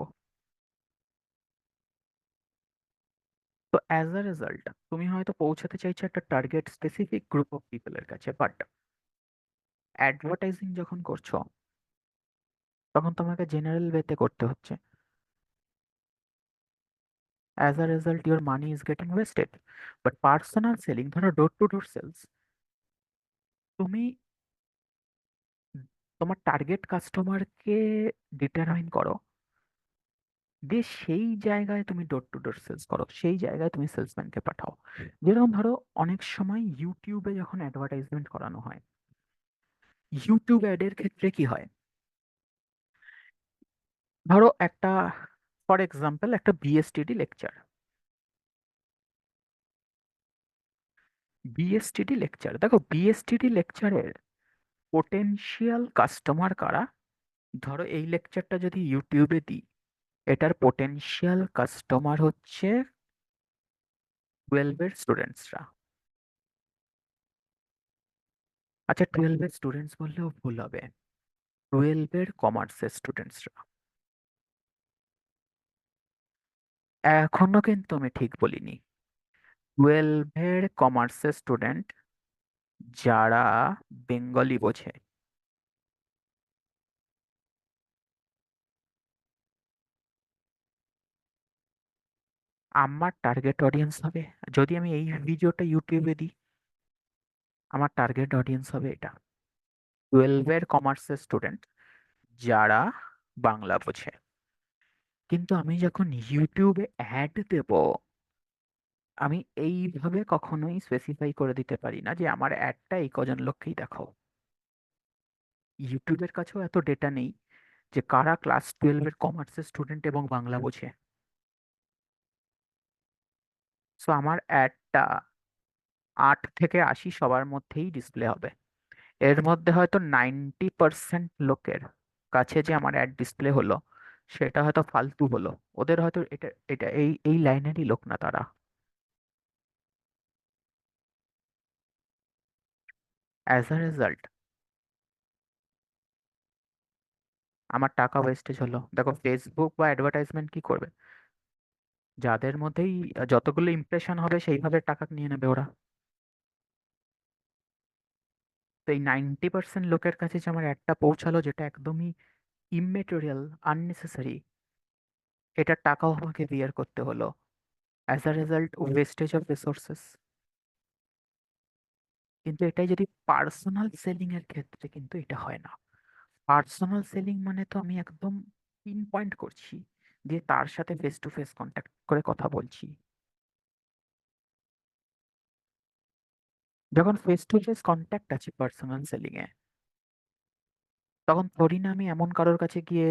তো অ্যাজ আ রেজাল্ট তুমি হয়তো পৌঁছাতে চাইছো একটা টার্গেট স্পেসিফিক গ্রুপ অফ পিপলের কাছে, বাট অ্যাডভার্টাইজিং যখন করছো, তখন তোমাকে জেনারেল ওয়েতে করতে হচ্ছে। As a result your money is getting wasted. But personal selling, ধরো ডোর টু ডোর সেলস, তুমি তোমার টার্গেট কাস্টমারকে ডিটারমাইন করো, দিয়ে সেই জায়গায় তুমি ডোর টু ডোর সেলস করো, সেই জায়গায় তুমি সেলসম্যানকে পাঠাও। যেরকম ধরো, অনেক সময় ইউটিউবে যখন অ্যাডভার্টাইজমেন্ট করানো হয়, ইউটিউব অ্যাডের ক্ষেত্রে কি হয়, ধরো একটা, ফর এক্সাম্পল একটা বিএসটিডি লেকচার, বিএসটিডি লেকচার, দেখো বিএসটিডি লেকচারের পোটেনশিয়াল কাস্টমার কারা? ধরো এই লেকচারটা যদি ইউটিউবে দিই, এটার পোটেনশিয়াল কাস্টমার হচ্ছে 12-এর স্টুডেন্টসরা। আচ্ছা, 12-এর স্টুডেন্টস বললেও ভুল হবে, 12-এর কমার্সের স্টুডেন্টসরা। এখনো কিন্তু আমি ঠিক বলিনি। 12-এর কমার্সের স্টুডেন্ট যারা বেঙ্গলি বোঝে। আমার টার্গেট অডিয়েন্স হবে, যদি আমি এই ভিডিওটা ইউটিউবে দিই, আমার টার্গেট অডিয়েন্স হবে এটা 12-এর কমার্সের স্টুডেন্ট যারা বাংলা বোঝে। কিন্তু আমি যখন ইউটিউবে অ্যাড দেব, আমি এইভাবে কখনোই স্পেসিফাই করে দিতে পারি না যে আমার অ্যাডটা এই কজন লোককেই দেখাও। ইউটিউবের কাছেও এত ডেটা নেই যে কারা ক্লাস 12-এর কমার্সের স্টুডেন্ট এবং বাংলা বোঝে। সো আমার অ্যাডটা 8 থেকে 80 সবার মধ্যেই ডিসপ্লে হবে। এর মধ্যে হয়তো 90% লোকের কাছে যে আমার অ্যাড ডিসপ্লে হলো, সেটা হয়তো ফালতু হলো। ওদের হয়তো এটা এটা এই এই লাইনেরই লোক না তারা। অ্যাজ আ রেজাল্ট আমার টাকা ওয়েস্টেজ হলো। দেখো ফেসবুক বা অ্যাডভার্টাইজমেন্ট কি করবে, যাদের মধ্যেই যতগুলো ইমপ্রেশন হবে সেইভাবে টাকা নিয়ে নেবে ওরা। তো এই 90% লোকের কাছে যে আমার অ্যাডটা পৌঁছালো, যেটা একদমই ইমমেটেরিয়াল, আননেসেসারি, এটার টাকাও আমাকে বিয়ার করতে হলো। As a result wastage of resources. কিন্তু এটাই যদি পার্সোনাল সেলিং এর ক্ষেত্রে কিন্তু এটা হয় না। পার্সোনাল সেলিং মানে তো আমি একদম পিন পয়েন্ট করছি, দিয়ে তার সাথে ফেস টু ফেস কন্ট্যাক্ট করে কথা বলছি। যখন ফেস টু ফেস কন্ট্যাক্ট আছে পার্সোনাল সেলিং এ, তখন ধরি না আমি এমন কারোর কাছে গিয়ে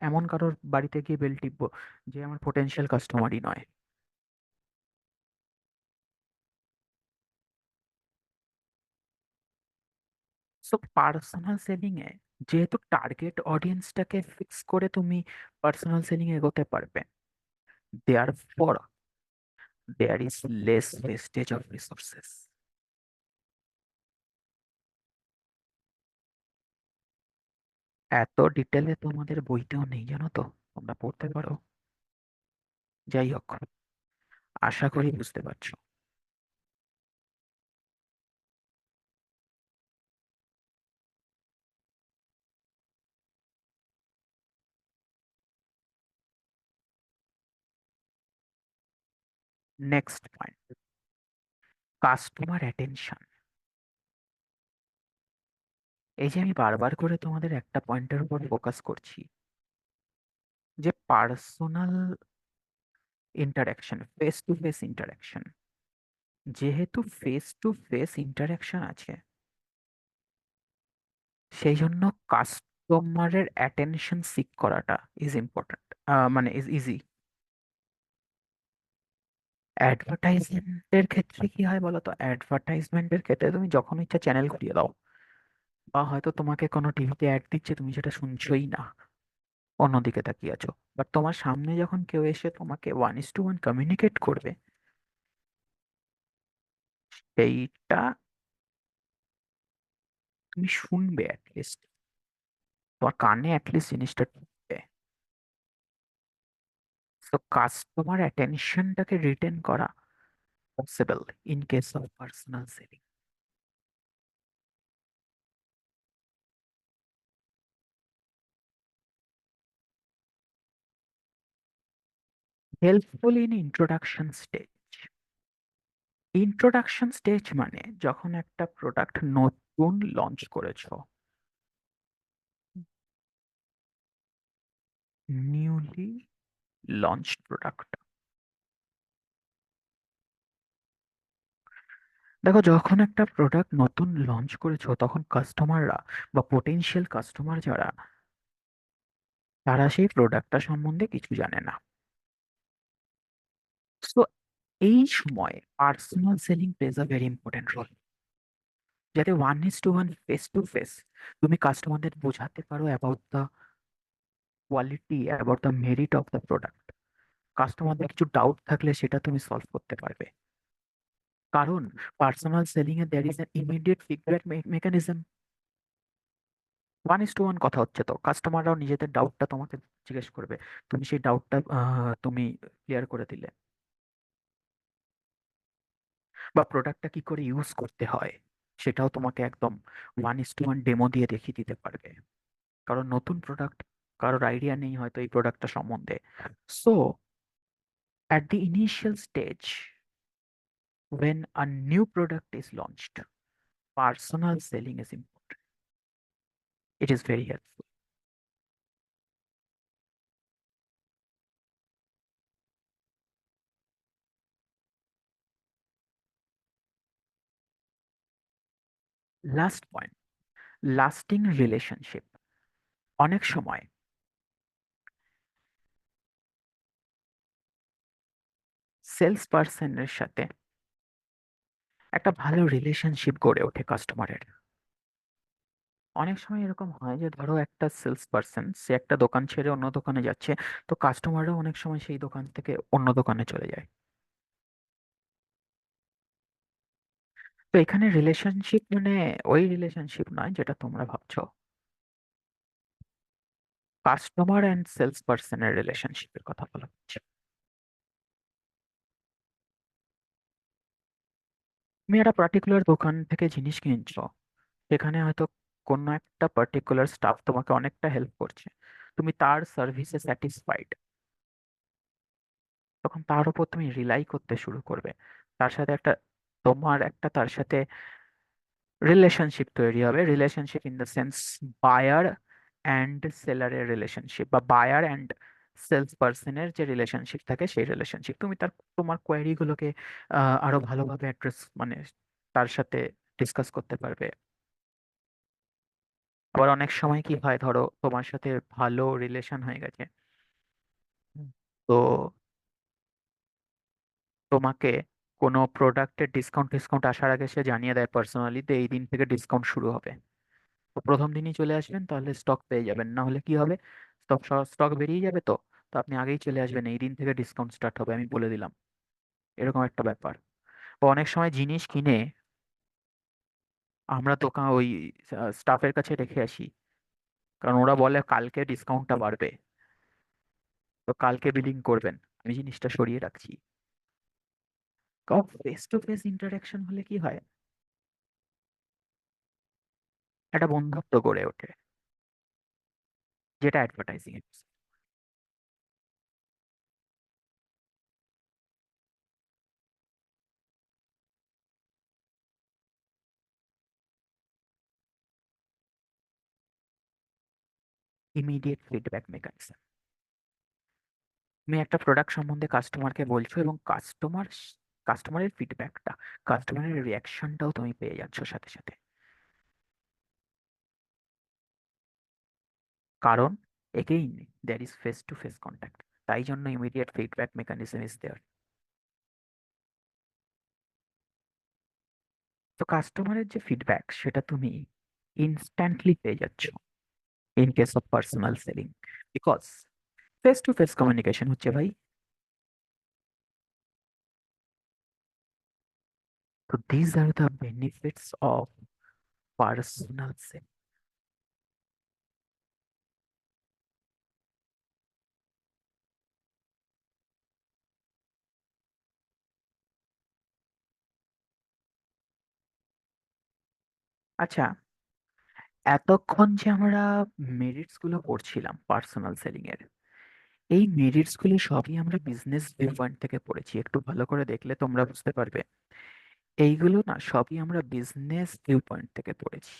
এমন কারোর বাড়িতে গিয়ে বেল টিপবো যে আমার পোটেনশিয়াল কাস্টমারই নয়। সো পার্সোনাল সেলিং এ যেহেতু টার্গেট অডিয়েন্সটাকে ফিক্স করে তুমি পার্সোনাল সেলিং এগোতে পারবে, therefore there is less wastage of resources. এত ডিটেলে তোমাদের বইতেও নেই, জানো তো, তোমরা পড়তে পারো। যাই হোক, আশা করি বুঝতে পারছো। Next point, customer attention. এই যে আমি বারবার করে তোমাদের একটা পয়েন্টের উপর ফোকাস করছি, যে personal interaction, face to face interaction, যেহেতু ফেস টু ফেস ইন্টারাকশন আছে, সেই জন্য কাস্টমারের অ্যাটেনশন সিক করাটা ইজ ইম্পর্ট্যান্ট, মানে ইজ ইজি। অ্যাডভার্টাইজমেন্টের ক্ষেত্রে কি হয় বলো তো, অ্যাডভার্টাইজমেন্টের ক্ষেত্রে তুমি যখন ইচ্ছা চ্যানেল ঘুরিয়ে দাও, বা হয়তো তোমাকে কোনো টিভিতে অ্যাড দিচ্ছে, তুমি সেটা শুনছোই না, অন্যদিকে তাকিয়ে আছো, বাট তোমার সামনে যখন কেউ এসে তোমাকে 1:1 কমিউনিকেট করবে, সেইটা তুমি শুনবে অ্যাটলিস্ট, তোমার কানে অ্যাটলিস্ট জিনিসটা ঢুকবে। তো কাস্টমার অ্যাটেনশনটাকে রিটেন করা possible in case of personal selling. Helpful in introduction stage. Introduction stage মানে যখন একটা প্রোডাক্ট নতুন লঞ্চ করেছো, নিউলি লঞ্চড প্রোডাক্ট। দেখো, যখন একটা প্রোডাক্ট নতুন লঞ্চ করেছো, তখন কাস্টমাররা বা পোটেনশিয়াল কাস্টমার যারা, তারা সেই প্রোডাক্টটা সম্বন্ধে কিছু জানে না। সো এই সময় personal selling plays a very important role, যাতে 1:1 ফেস টু ফেস তুমি কাস্টমারদের বোঝাতে পারো about the quality, about the merit of the product. কাস্টমারদের কিছু ডাউট থাকলে সেটা তুমি সলভ করতে পারবে, কারণ পার্সোনাল সেলিং এ there is an immediate feedback mechanism. 1:1 কথা হচ্ছে, তো কাস্টমাররাও নিজেদের ডাউটটা তোমাকে জিজ্ঞেস করবে, তুমি সেই ডাউটটা তুমি ক্লিয়ার করে দিলে, বা প্রোডাক্টটা কি করে ইউজ করতে হয় সেটাও তোমাকে একদম 1:1 ডেমো দিয়ে দেখিয়ে দিতে পারবে, কারণ নতুন প্রোডাক্ট, কারোর আইডিয়া নেই হয়তো এই প্রোডাক্টটা সম্বন্ধে। So at the initial stage, when a new product is launched, personal selling is important. It is very helpful. Last point, lasting relationship. অনেক সময় সেলস পার্সনের সাথে একটা ভালো রিলেশনশিপ গড়ে ওঠে কাস্টমারের। অনেক সময় এরকম হয় যে ধরো একটা সেলস পার্সন, সে একটা দোকান ছেড়ে অন্য দোকানে যাচ্ছে, তো কাস্টমাররাও অনেক সময় সেই দোকান থেকে অন্য দোকানে চলে যায়। তো এখানে রিলেশনশিপ মানে ওই রিলেশনশিপ নয় যেটা তোমরা ভাবছো, কাস্টমার অ্যান্ড সেলস পার্সনের রিলেশনশিপের কথা বলা হচ্ছে। তুমি একটা পার্টিকুলার দোকান থেকে জিনিস কিনছো, সেখানে হয়তো কোনো একটা পার্টিকুলার স্টাফ তোমাকে অনেকটা হেল্প করছে, তুমি তার সার্ভিসে স্যাটিসফাইড, তখন তার উপর তুমি রিলাই করতে শুরু করবে। তার সাথে একটা, তোমার একটা তার সাথে রিলেশনশিপ তৈরি হবে, relationship in the sense buyer and সেলারের রিলেশনশিপ, বা বায়ার অ্যান্ড সেলস পার্সনের যে রিলেশনশিপ থাকে সেই রিলেশনশিপ, তুমি তোমার কোয়ারিগুলোকে আরো ভালোভাবে অ্যাড্রেস, মানে তার সাথে ডিসকাস করতে পারবে। আবার অনেক সময় কি হয়, ধরো তোমার সাথে ভালো রিলেশন হয়ে গেছে, হুম, তো তোমাকে কোনো প্রোডাক্টের ডিসকাউন্ট ডিসকাউন্ট আসার আগে সে জানিয়ে দেয় পার্সোনালি, তো এই দিন থেকে ডিসকাউন্ট শুরু হবে। প্রথম দিনই চলে আসবেন, তাহলে স্টক পেয়ে যাবেন। না হলে কি হবে, স্টক স্টক বেরিয়ে যাবে। তো তো আপনি আগেই চলে আসবেন, এই দিন থেকে ডিসকাউন্ট স্টার্ট হবে, আমি বলে দিলাম। এরকম একটা ব্যাপার। তো অনেক সময় জিনিস কিনে আমরা দোকান ওই স্টাফের কাছে রেখে আসি, কারণ ওরা বলে কালকে ডিসকাউন্টটা বাড়বে, তো কালকে বিলিং করবেন। আমি জিনিসটা সরিয়ে রাখছি। কারণ ফেস টু ফেস ইন্টারাকশন হলে কি হয়, একটা বন্ধুত্ব গড়ে ওঠে, যেটা অ্যাডভার্টাইজিং এর ইমিডিয়েট ফিডব্যাক মেকানিজম। তুমি একটা প্রোডাক্ট সম্বন্ধে কাস্টমারকে বলছো, এবং কাস্টমারের ফিডব্যাকটা, কাস্টমারের রিয়াকশনটাও তুমি পেয়ে যাচ্ছ সাথে সাথে। কারণ again there is face to face contact, তাই জন্য immediate feedback mechanism is there. তো কাস্টমারের যে ফিডব্যাক সেটা তুমি ইনস্ট্যান্টলি পেয়ে যাচ্ছ in case of personal selling, because face to face communication হচ্ছে ভাই। তো these are the benefits of personal selling. আচ্ছা, এতক্ষণ যে আমরা মেরিটস গুলো পড়ছিলাম পার্সোনাল সেলিং এর, এই মেরিটস গুলো সবই আমরা বিজনেস ভিউ পয়েন্ট থেকে পড়েছি। একটু ভালো করে দেখলে তোমরা বুঝতে পারবে, এইগুলো না সবই আমরা বিজনেস ভিউ পয়েন্ট থেকে পড়েছি।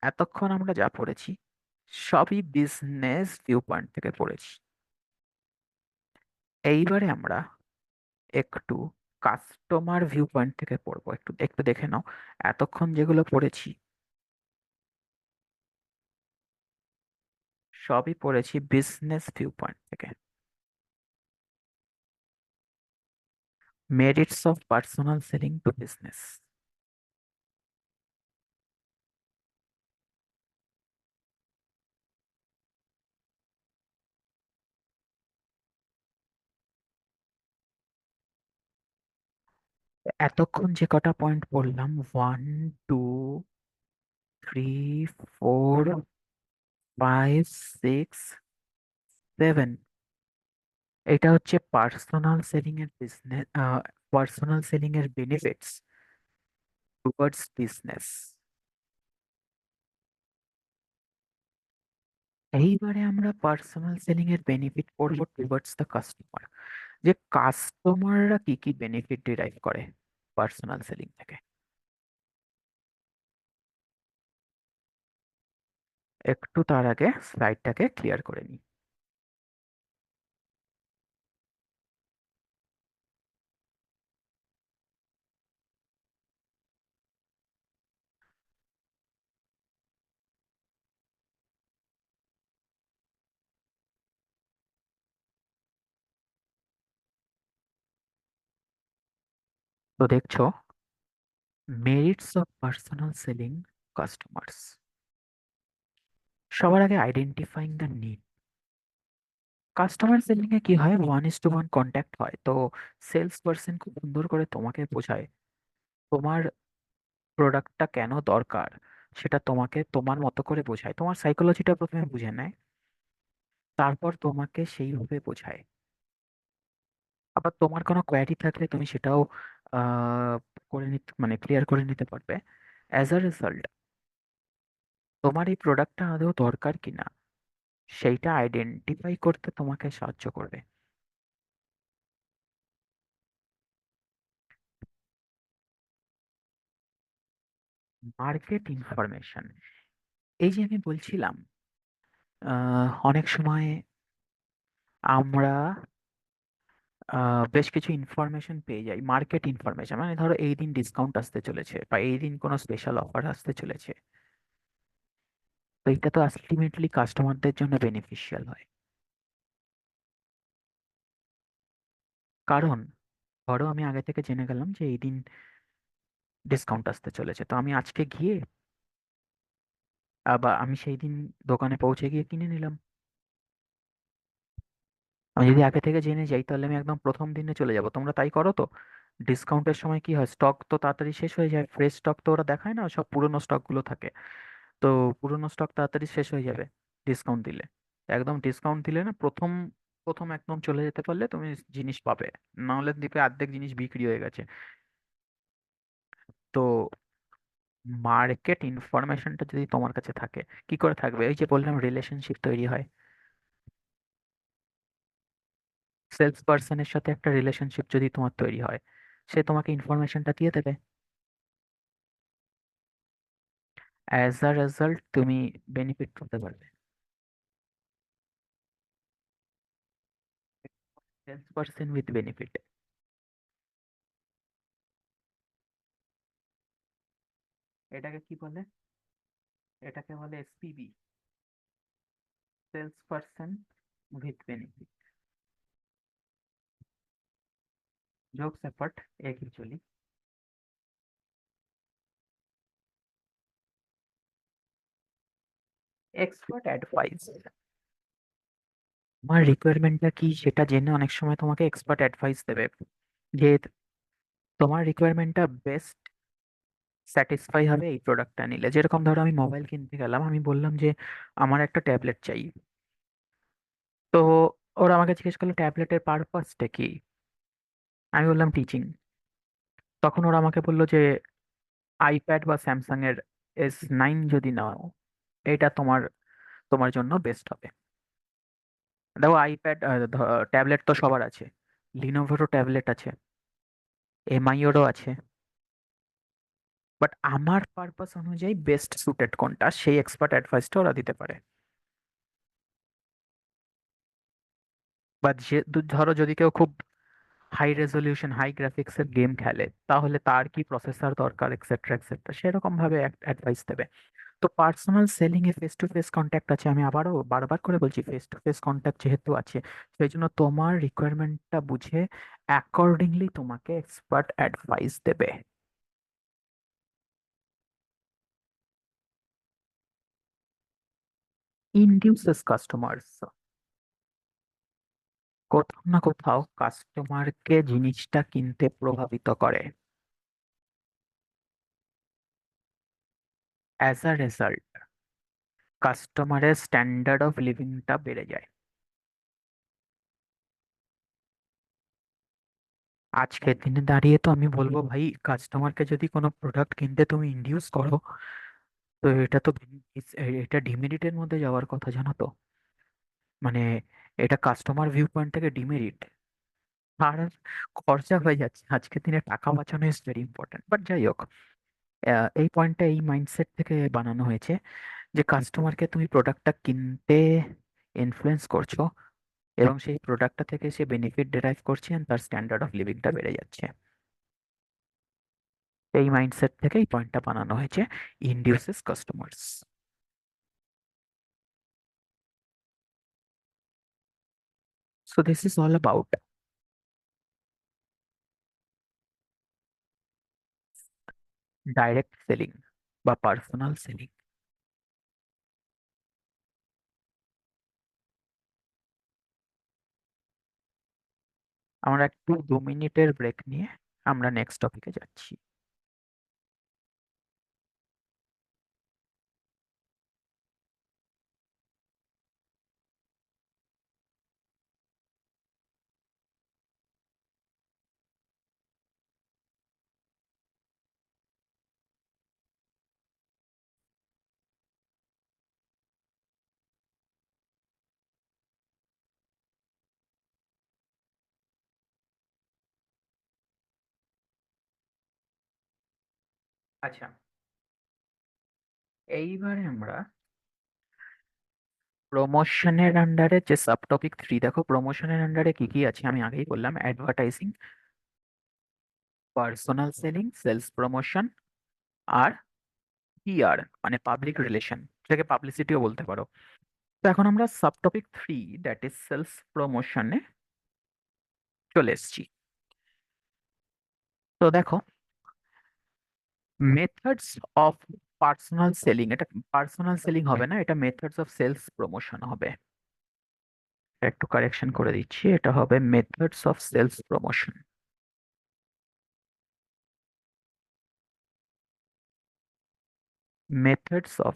এতক্ষণ আমরা যা পড়েছি সবই বিজনেস ভিউ পয়েন্ট থেকে পড়েছি। এইবারে আমরা একটু কাস্টমার ভিউ পয়েন্ট থেকে পড়বো। একটু একটু দেখে নাও, এতক্ষণ যেগুলো পড়েছি সবই পড়েছি বিজনেস ভিউ পয়েন্ট থেকে। Merits of personal selling to business. এতক্ষণ যে কটা পয়েন্ট বললাম, 1 2 3 4 5 6 7, এটা হচ্ছে পার্সোনাল সেলিং এর বিজনেস, পার্সোনাল সেলিং এর বেনিফিটস টুয়ার্ডস বিজনেস। এইবারে আমরা পার্সোনাল সেলিং এর বেনিফিট পড়বো টুয়ার্ডস দ্য কাস্টমার, যে কাস্টমাররা কি কি বেনিফিট ডিরাইভ করে পার্সোনাল সেলিং থেকে। একটু তার আগে স্লাইডটাকে ক্লিয়ার করে নিই। তো দেখছো, merits of personal selling customers. সবার আগে identifying the need. Customer selling এ কি হয়, 1:1 কন্ট্যাক্ট হয়। তো সেলস পার্সন খুব সুন্দর করে তোমাকে বোঝায় তোমার প্রোডাক্টটা কেন দরকার, সেটা তোমাকে তোমার মতো করে বোঝায়, তোমার সাইকোলজিটা প্রথমে বুঝে নেয়, তারপর তোমাকে সেইভাবে বোঝায়। আবার তোমার কোনো কোয়ারি থাকলে তুমি সেটাও আহ করে নিতে, মানে ক্লিয়ার করে নিতে পারবে। অ্যাজ আ রেজাল্ট, তোমার এই প্রোডাক্টটা আদৌ দরকার কিনা সেইটা আইডেন্টিফাই করতে তোমাকে সাহায্য করবে। মার্কেট ইনফরমেশন, এই যে আমি বলছিলাম, অনেক সময় আমরা বেশ কিছু ইনফরমেশন পেয়ে যাই। মার্কেট ইনফরমেশন মানে ধরো এই দিন ডিসকাউন্ট আসতে চলেছে, বা এই দিন কোনো স্পেশাল অফার আসতে চলেছে। তো এটা তো আলটিমেটলি কাস্টমারদের জন্য বেনিফিশিয়াল হয়। কারণ ধরো আমি আগে থেকে জেনে গেলাম যে এই দিন ডিসকাউন্ট আসতে চলেছে, তো আমি আজকে গিয়ে বা আমি সেই দিন দোকানে পৌঁছে গিয়ে কিনে নিলাম। আমি যদি আগে থেকে জেনে যাই তাহলে আমি একদম প্রথম দিনে চলে যাব। তোমরা তাই করো তো? ডিসকাউন্টের সময় কি হয়, স্টক তো তাড়াতাড়ি শেষ হয়ে যায়, ফ্রেশ স্টক তো ওরা দেখায় না, সব পুরনো স্টক গুলো থাকে। তো পুরনো স্টক তাড়াতাড়ি শেষ হয়ে যাবে ডিসকাউন্ট দিলে। একদম ডিসকাউন্ট দিলে না, প্রথম প্রথম একদম চলে যেতে পারলে তুমি জিনিস পাবে। না হলে দ্বীপে অর্ধেক জিনিস বিক্রি হয়ে গেছে। তো মার্কেট ইনফরমেশনটা যদি তোমার কাছে থাকে, কি করে থাকবে? এই যে বললাম, রিলেশনশিপ তৈরি হয়। সেলস পার্সনের সাথে একটা রিলেশনশিপ যদি তোমার তৈরি হয়, সে তোমাকে ইনফরমেশনটা দিয়ে দেবে। অ্যাজ আ রেজাল্ট তুমি বেনিফিট করতে পারবে। সেলস পার্সন উইথ বেনিফিট, এটাকে কি বলে? এটাকে বলে SPB, sales person with benefit. Jokes apart, actually expert advice. তোমার রিকোয়ারমেন্টটা কি সেটা জেনে অনেক সময় তোমাকে এক্সপার্ট অ্যাডভাইস দেবে, যে তোমার রিকোয়ারমেন্টটা বেস্ট স্যাটিসফাই হবে এই প্রোডাক্টটা নিলে। যেরকম ধরো আমি মোবাইল কিনতে গেলাম, আমি বললাম যে আমার একটা ট্যাবলেট চাই। তো ওরা আমাকে জিজ্ঞেস করলো ট্যাবলেটের পারপাসটা কি। আমি বললাম টিচিং। তখন ওরা আমাকে বললো যে আইপ্যাড বা স্যামসাং এর S9 যদি নাও, এটা তোমার তোমার জন্য বেস্ট হবে। দেখো আইপ্যাড, ট্যাবলেট তো সবার আছে, লিনোভোরও ট্যাবলেট আছে, এমআইয়েরও আছে। বাট আমার পারপাস অনুযায়ী বেস্ট সুটেড কোনটা, সেই এক্সপার্ট অ্যাডভাইসটা ওরা দিতে পারে। বা যে ধরো যদি কেউ খুব হাই রেজলিউশন হাই গ্রাফিক্স এর গেম খেলে, তাহলে তার কি প্রসেসর দরকার, এক্সেট্রা এক্সেট্রা, সেরকম ভাবে অ্যাডভাইস দেবে। তো personal selling A face to face contact আছে, আমি আবারও বারবার করে বলছি, ফেস টু ফেস কন্ট্যাক্ট যেহেতু আছে, সেই জন্য তোমার রিকোয়ারমেন্টটা বুঝে অ্যাকর্ডিংলি তোমাকে এক্সপার্ট অ্যাডভাইস দেবে। ইনডিউসেস কাস্টমার্স, কোথাও না কোথাও কাস্টমারকে জিনিসটা কিনতে প্রভাবিত করে। অ্যাজ আ রেজাল্ট কাস্টমারের স্ট্যান্ডার্ড অফ লিভিংটা বেড়ে যায়। আজকের দিনে দাঁড়িয়ে তো আমি বলবো ভাই, কাস্টমারকে যদি কোনো প্রোডাক্ট কিনতে তুমি ইন্ডিউস করো, তো এটা তো এটা ডিমেরিটের মধ্যে যাওয়ার কথা, জানো তো? মানে এটা কাস্টমার ভিউ পয়েন্ট থেকে ডিমেরিট। আর খরচা হয়ে যাচ্ছে, আজকের দিনে টাকা বাঁচানো ইজ ভেরি ইম্পর্টেন্ট। বাট যাই হোক, এই পয়েন্টটা এই মাইন্ডসেট থেকে বানানো হয়েছে যে কাস্টমারকে তুমি প্রোডাক্টটা কিনতে ইনফ্লুয়েন্স করছো, এবং সেই প্রোডাক্টটা থেকে সে বেনিফিট ডেরাইভ করছে and তার স্ট্যান্ডার্ড অফ লিভিংটা বেড়ে যাচ্ছে। এই মাইন্ডসেট থেকে এই পয়েন্টটা বানানো হয়েছে, induces customers. So this is all about direct selling বা পার্সোনাল সেলিং। আমরা একটু 2 মিনিটের ব্রেক নিয়ে আমরা নেক্সট টপিকে যাচ্ছি। আচ্ছা, এইবারে আমরা প্রমোশনের আন্ডারে যে সাব টপিক 3, দেখো প্রমোশনের আন্ডারে কি কি আছে আমি আগেই বললাম: advertising, personal selling, sales promotion, আর পিআর মানে পাবলিক রিলেশন, যেটাকে পাবলিসিটিও বলতে পারো। তো এখন আমরা sub topic 3, that is sales প্রমোশনে চলে এসেছি। তো দেখো, মেথডস অফ পার্সোনাল সেলিং, এটা পার্সোনাল সেলিং হবে না, এটা মেথডস অফ সেলস প্রমোশন হবে। একটু কারেকশন করে দিচ্ছি, এটা হবে methods of sales promotion. Methods of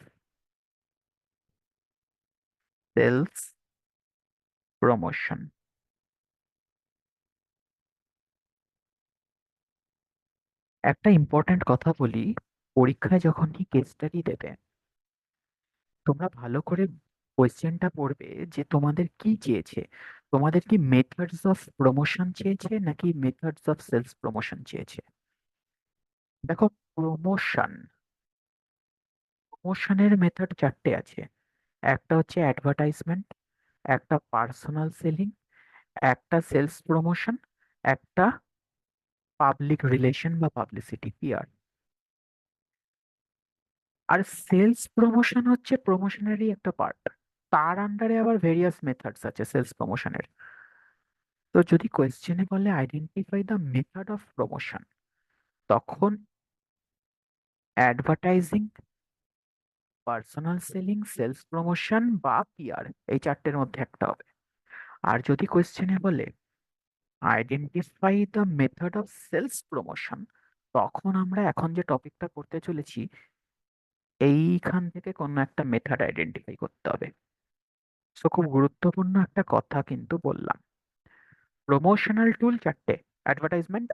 sales promotion. একটা ইম্পর্ট্যান্ট কথা বলি, পরীক্ষায় যখন কি কেস স্টাডি দেবে, তোমরা ভালো করে কোয়েশ্চেনটা পড়বে যে তোমাদের কি চেয়েছে। তোমাদের কি মেথডস অফ প্রমোশন চেয়েছে নাকি মেথডস অফ সেলস প্রমোশন চেয়েছে? দেখো, প্রমোশন, প্রমোশনের মেথড চারটে আছে। একটা হচ্ছে অ্যাডভার্টাইজমেন্ট, একটা পার্সোনাল সেলিং, একটা সেলস প্রমোশন, একটা পাবলিক রিলেশন বা পাবলিসিটি, পিআর। আর সেলস প্রমোশন হচ্ছে প্রমোশনেরই একটা পার্ট। তার আন্ডারে আবার ভেরিয়াস মেথডস আছে সেলস প্রমোশনের। তো যদি কোয়েশ্চেনে বলে identify the method of promotion, তখন advertising, personal selling, sales promotion বা পিআর, এই চারটের মধ্যে একটা হবে। আর যদি কোয়েশ্চেনে বলে identify the method of sales promotion, তখন আমরা এখন যে টপিকটা করতে চলেছি, এইখান থেকে কোনো একটা মেথড আইডেন্টিফাই করতে হবে। সো খুব গুরুত্বপূর্ণ একটা কথা কিন্তু বললাম। প্রমোশনাল টুল চারটে: advertisement,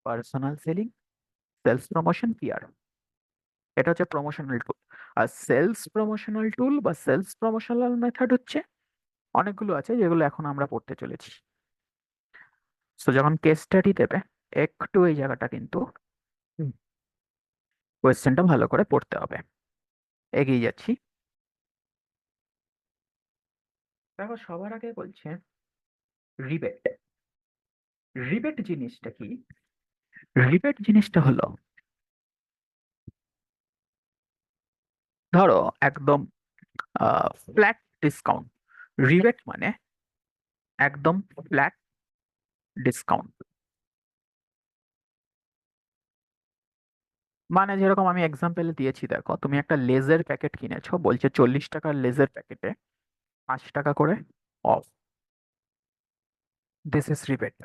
personal selling, sales promotion, PR. এটা হচ্ছে প্রমোশনাল টুল। আর সেলস প্রমোশনাল টুল বা সেলস প্রমোশনাল মেথড হচ্ছে অনেকগুলো আছে, যেগুলো এখন আমরা পড়তে চলেছি। সো যখন কেস স্টাডি দেবে, একটু এই জায়গাটা কিন্তু কোয়েশ্চেনটা ভালো করে পড়তে হবে। এগিয়ে যাচ্ছি। দেখো, সবার আগে বলছে রিবেট। রিবেট জিনিসটা কি? রিবেট জিনিসটা হলো, ধরো একদম ফ্ল্যাট ডিসকাউন্ট। রিবেট মানে একদম ফ্ল্যাট ডিসকাউন্ট। মানে যেরকম আমি এক্সাম্পল দিয়েছি, দেখো তুমি একটা লেজের প্যাকেট কিনেছো, বলছে 40 টাকার লেজের প্যাকেটে 5 টাকা করে অফ। This is rebate.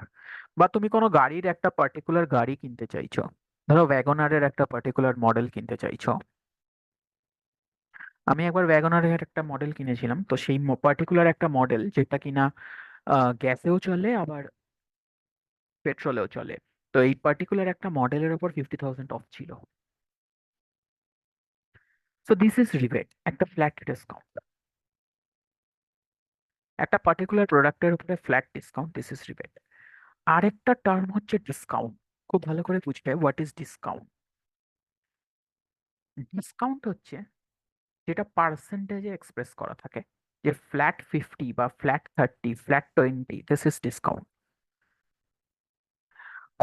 বা তুমি কোনো গাড়ির একটা পার্টিকুলার গাড়ি কিনতে চাইছো, ধরো ওয়াগনারের একটা পার্টিকুলার মডেল কিনতে চাইছো। আমি একবার ওয়াগনারের একটা মডেল কিনেছিলাম, তো সেই পার্টিকুলার একটা মডেল যেটা কিনা গ্যাসেও চলে আবার পেট্রোলেও চলে। তো এই পার্টিকুলার একটা মডেলের উপর 50,000 অফ ছিল। সো দিস ইজ রিবেট, একটা ফ্ল্যাট ডিসকাউন্ট। একটা পার্টিকুলার প্রোডাক্টের উপরে flat discount, this is rebate. আরেকটা টার্ম হচ্ছে ডিসকাউন্ট। খুব ভালো করে বুঝবে হোয়াট ইজ ডিসকাউন্ট। ডিসকাউন্ট হচ্ছে যেটা পার্সেন্টেজে এক্সপ্রেস করা থাকে, যে ফ্ল্যাট 50 বা flat 30, flat 20, this is discount.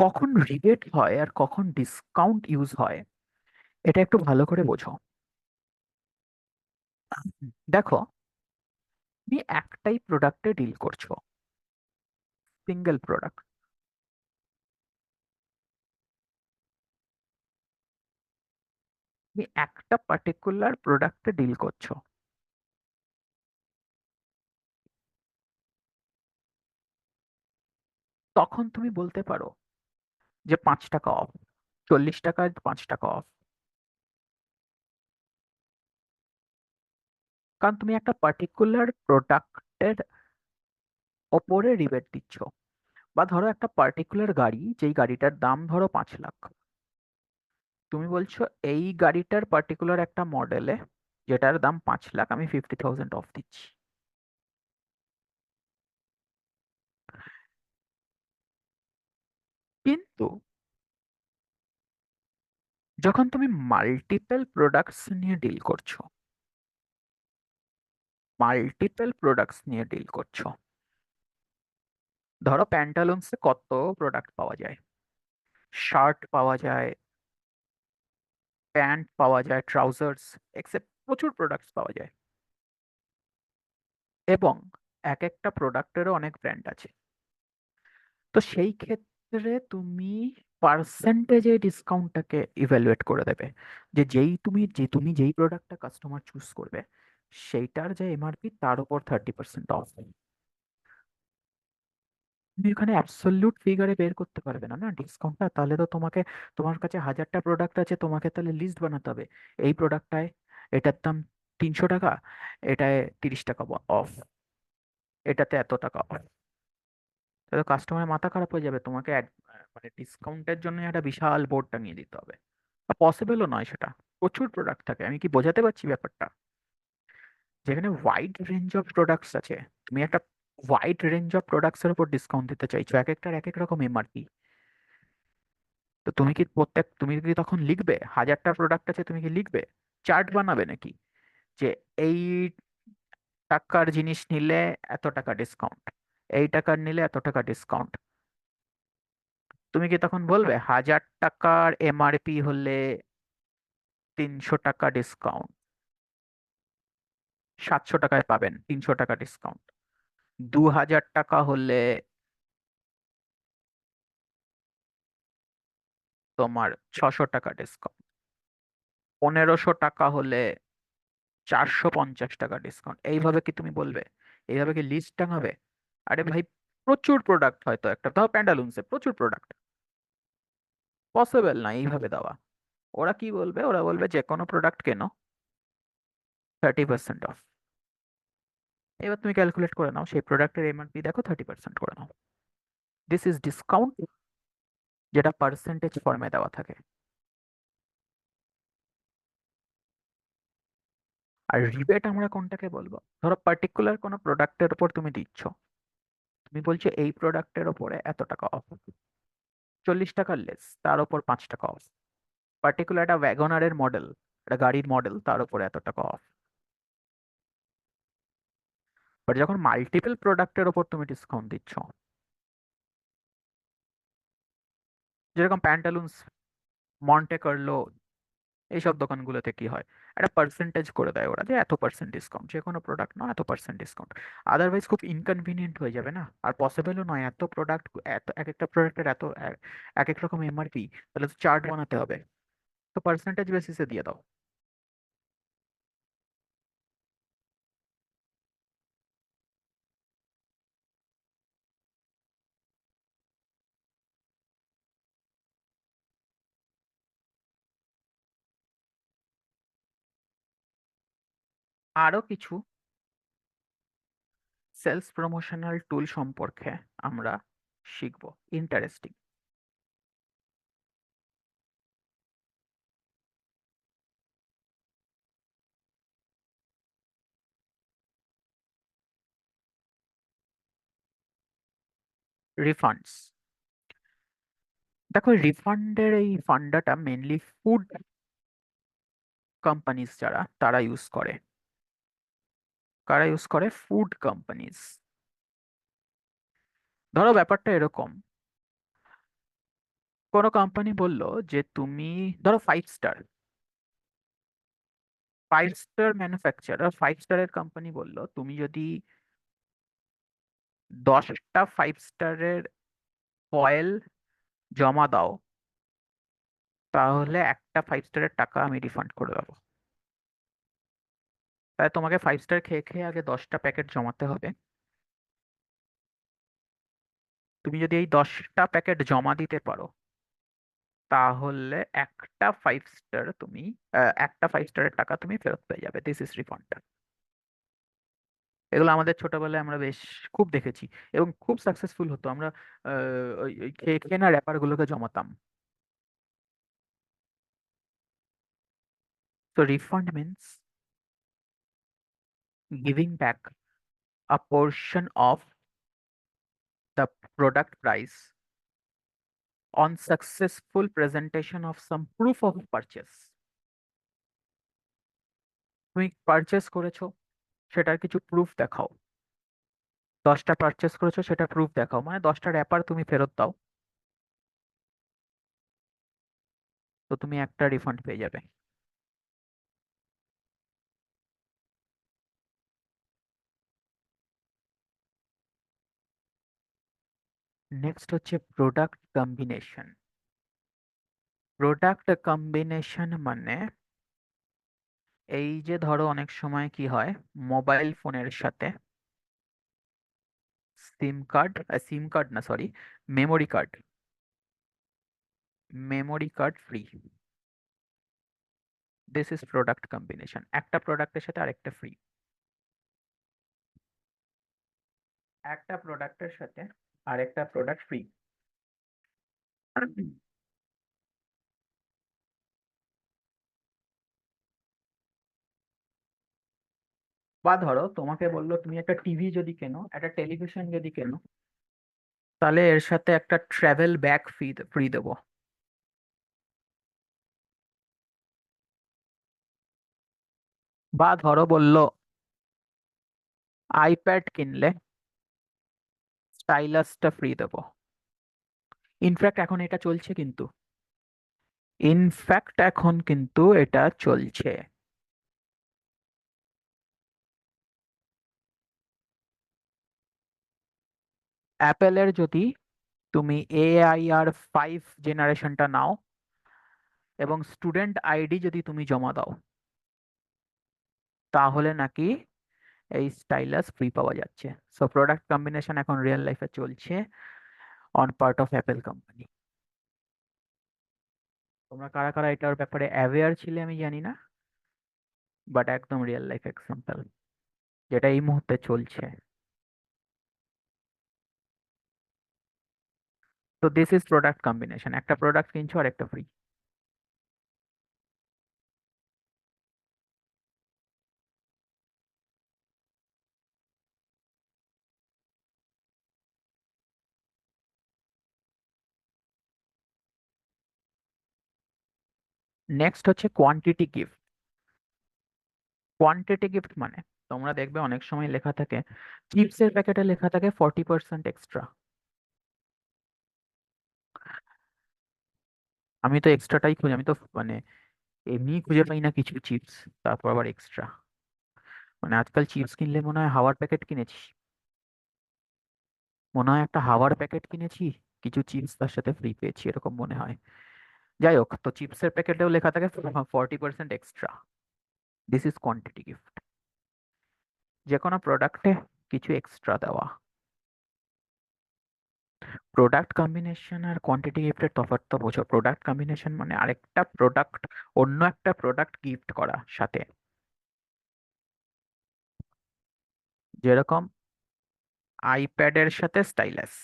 কখন রিবেট হয় আর কখন ডিসকাউন্ট ইউজ হয়, এটা একটু ভালো করে বোঝো। দেখো, তুমি একটাই প্রোডাক্টে ডিল করছো, সিঙ্গেল প্রোডাক্ট। তুমি একটা পার্টিকুলার প্রোডাক্টে ডিল করছো, তখন তুমি বলতে পারো যে 5 টাকা অফ, 40 টাকায় 5 টাকা অফ। কারণ তুমি একটা পার্টিকুলার প্রোডাক্টের ওপরে রিবেট দিচ্ছ। বা ধরো একটা পার্টিকুলার গাড়ি, যেই গাড়িটার দাম ধরো 5 লাখ, তুমি বলছো এই গাড়িটার পার্টিকুলার একটা মডেলে যেটার দাম 5 লাখ, আমি 50,000 অফ দিচ্ছি। কিন্তু যখন তুমি মাল্টিপল প্রোডাক্টস নিয়ে ডিল করছো, মাল্টিপল প্রোডাক্টস নিয়ে ডিল করছো, ধরো প্যান্টালুন্সে কত প্রোডাক্ট পাওয়া যায়, শার্ট পাওয়া যায়, প্যান্ট পাওয়া যায়, ট্রাউজার্স, এক্সেপ্ট প্রচুর প্রোডাক্টস পাওয়া যায়। এবং এক একটা প্রোডাক্টেরও অনেক ব্র্যান্ড আছে। তো সেই ক্ষেত্রে ক্ষেত্রে তুমি পার্সেন্টেজে ডিসকাউন্টটাকে ইভ্যালুয়েট করে দেবে, যে তুমি যেই প্রোডাক্টটা কাস্টমার চুজ করবে সেইটার যে এমআরপি তার উপর 30% অফ। তুমি এখানে অ্যাবসলিউট ফিগারে বের করতে পারবে না না ডিসকাউন্টটা, তাহলে তো তোমার কাছে 1000টা প্রোডাক্ট আছে, তোমাকে তাহলে লিস্ট বানাতে হবে। এই প্রোডাক্টটায় এটার দাম 300 টাকা, এটায় 30 টাকা অফ, এটাতে এত টাকা অফ। তাহলে কাস্টমারের মাথা খারাপ হয়ে যাবে, তোমাকে মানে ডিসকাউন্টের জন্য একটা বিশাল বোর্ড টাঙিয়ে দিতে হবে। পসিবলও নয় সেটা, প্রচুর প্রোডাক্ট থাকে। আমি কি বোঝাতে পারছি ব্যাপারটা? যেখানে ওয়াইড রেঞ্জ অফ প্রোডাক্টস আছে, তুমি একটা ওয়াইড রেঞ্জ অফ প্রোডাক্টস এর উপর ডিসকাউন্ট দিতে চাইছো, এক একটার এক এক রকম এমআরপি। তো তুমি কি তখন লিখবে, 1000টা প্রোডাক্ট আছে, তুমি কি লিখবে, চার্ট বানাবে নাকি, যে এই টাকার জিনিস নিলে এত টাকা ডিসকাউন্ট, এই টাকার নিলে এত টাকা ডিসকাউন্ট? তুমি কি তখন বলবে 1000 টাকার এমআরপি হলে 300 টাকা ডিসকাউন্ট, 700 টাকায় পাবেন 300 টাকা ডিসকাউন্ট? 2000 টাকা হলে তোমার 600 টাকা ডিসকাউন্ট, 1500 টাকা হলে 450 টাকা ডিসকাউন্ট? এইভাবে কি তুমি বলবে? এইভাবে কি লিস্ট টাঙাবে? আরে ভাই, প্রচুর প্রোডাক্ট, হয়তো একটা তাও প্যান্টালুন্সে প্রচুর প্রোডাক্ট, পসিবল না এইভাবে দেওয়া। ওরা কি বলবে, ওরা বলবে যে কোনো প্রোডাক্ট কেনো, 30% অফ। এবার তুমি ক্যালকুলেট করে নাও, সেই প্রোডাক্টের এমআরপি দেখো, 30% করে নাও। দিস ইজ ডিসকাউন্ট, যেটা পার্সেন্টেজ ফর্মে দেওয়া থাকে। আর রিবেট আমরা কোনটাকে বলবো? ধরো পার্টিকুলার কোনো প্রোডাক্টের উপর তুমি দিচ্ছ, তুমি বলছো এই প্রোডাক্টের ওপরে এত টাকা অফ, 40 টাকার লেস, তার উপর 5 টাকা অফ। পার্টিকুলার একটা ওয়াগনারের মডেল, একটা গাড়ির মডেল, তার উপরে এত টাকা অফ। বাট যখন মাল্টিপল প্রোডাক্টের ওপর তুমি ডিসকাউন্ট দিচ্ছ, যেরকম প্যান্টালুন্স, মন্টে কার্লো, এইসব দোকানগুলোতে কি হয়, একটা পার্সেন্টেজ করে দেয় ওরা, যে এত পার্সেন্ট ডিসকাউন্ট, যে কোনো প্রোডাক্ট নাও এত পার্সেন্ট ডিসকাউন্ট। আদারওয়াইজ খুব ইনকনভিনিয়েন্ট হয়ে যাবে না, আর পসিবলও নয় এত প্রোডাক্ট, এত এক একটা প্রোডাক্টের এত এক এক রকম এমআরপি, তাহলে তো চার্ট বানাতে হবে। তো পার্সেন্টেজ বেসিসে দিয়ে দাও। আরো কিছু সেলস প্রমোশনাল টুল সম্পর্কে আমরা শিখব, ইন্টারেস্টিং। রিফান্ডস। দেখো, রিফান্ডের এই ফান্ডাটা মেনলি ফুড কোম্পানিজ যারা তারা ইউজ করে। কারা ইউজ করে? Food companies. ধরো ব্যাপারটা এরকম, কোনো কোম্পানি বলল যে তুমি, ধরো 5 স্টার, 5 স্টার ম্যানুফ্যাকচারার, 5 স্টারের কোম্পানি বলল তুমি যদি 10টা 5 স্টারের ফয়েল জমা দাও, তাহলে একটা 5 স্টারের টাকা আমি রিফান্ড করে দেবো। তাই তোমাকে 5 স্টার খেয়ে খেয়ে আগে 10টা প্যাকেট জমাতে হবে। তুমি যদি এই 10টা প্যাকেট জমা দিতে পারো, তাহলে একটা 5 স্টারের টাকা তুমি ফেরত পেয়ে যাবে। This is refund. এগুলো আমাদের ছোটবেলায় আমরা বেশ খুব দেখেছি, এবং খুব সাকসেসফুল হতো। আমরা ওই ওই খেয়ে খেয়ে না র্যাপার গুলোকে জমাতাম। তো refund means giving back a portion of the product price on successful presentation of some proof of purchase। তুমি পারচেস করেছো, সেটার কিছু প্রুফ দেখাও। 10টা পারচেস করেছো, সেটা প্রুফ দেখাও, মানে 10টা র্যাপার তুমি ফেরত দাও, তো তুমি একটা রিফান্ড পেয়ে যাবে। নেক্সট হচ্ছে প্রোডাক্ট কম্বিনেশন। প্রোডাক্ট কম্বিনেশন মানে এই যে ধরো অনেক সময় কি হয়, মোবাইল ফোনের সাথে সিম কার্ড না sorry, memory card, memory card free. This is product combination, একটা প্রোডাক্টের সাথে আরেকটা ফ্রি, একটা প্রোডাক্টের সাথে আরেকটা প্রোডাক্ট ফ্রি। বা ধরো তোমাকে বললো তুমি একটা টিভি যদি কেনো, একটা টেলিভিশন যদি কেনো, তাহলে এর সাথে একটা ট্রাভেল ব্যাগ ফ্রি ফ্রি দেবো। বা ধরো বললো আইপ্যাড কিনলে স্টাইলাসটা ফ্রি দেবো। ইনফ্যাক্ট এখন এটা চলছে কিন্তু, ইনফ্যাক্ট এখন কিন্তু এটা চলছে। অ্যাপেলের যদি তুমি AI আর 5 জেনারেশনটা নাও এবং স্টুডেন্ট আইডি যদি তুমি জমা দাও, তাহলে নাকি এই স্টাইলাস ফ্রি পাওয়া যাচ্ছে। সো প্রোডাক্ট কম্বিনেশন এখন রিয়েল লাইফে চলছে on part of Apple company. তোমরা কারা কারা এটার ব্যাপারে অ্যাওয়্যার ছিলে আমি জানি না, বাট একদম রিয়েল লাইফ এক্সাম্পল যেটা এই মুহূর্তে চলছে। তো দিস ইজ প্রোডাক্ট কম্বিনেশন, একটা প্রোডাক্ট কিনছো আর একটা ফ্রি। নেক্সট হচ্ছে কোয়ান্টিটি গিফট। কোয়ান্টিটি গিফট মানে তোমরা দেখবে অনেক সময় লেখা থাকে, চিপসের প্যাকেটে লেখা থাকে 40% এক্সট্রা। আমি তো এক্সট্রাটাই খুঁজি, আমি তো মানে এমনি খুঁজে পাই না কিছু চিপস, তারপর আবার এক্সট্রা। মানে আজকাল চিপস কিনলে মনে হয় হাওয়ার প্যাকেট কিনেছি, মনে হয় একটা হাওয়ার প্যাকেট কিনেছি, কিছু চিপস তার সাথে ফ্রি পেয়েছি এরকম মনে হয়। যাই হোক, তো চিপসের প্যাকেটেও লেখা থাকে 40% extra. This is quantity gift, যে কোনো প্রোডাক্টে কিছু এক্সট্রা দেওয়া। প্রোডাক্ট কম্বিনেশন আর কোয়ান্টিটি গিফটের তফাৎ তো বোঝো। প্রোডাক্ট কম্বিনেশন মানে আরেকটা প্রোডাক্ট, অন্য একটা প্রোডাক্ট গিফট করা সাথে, যেরকম আইপ্যাডের সাথে স্টাইলাস।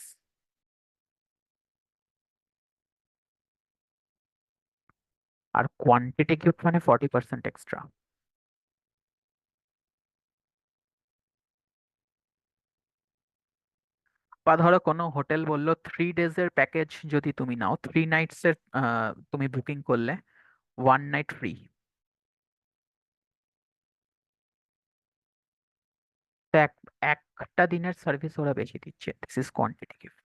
আর কোয়ান্টিটি গিফট মানে 40% এক্সট্রা। বা ধরো কোনো হোটেল বললো 3 ডেজের প্যাকেজ যদি তুমি নাও, 3 নাইটসের তুমি বুকিং করলে 1 নাইট ফ্রি। তো একটা দিনের সার্ভিস ওরা বেশি দিচ্ছে, দিস ইজ কোয়ান্টিটি গিফট।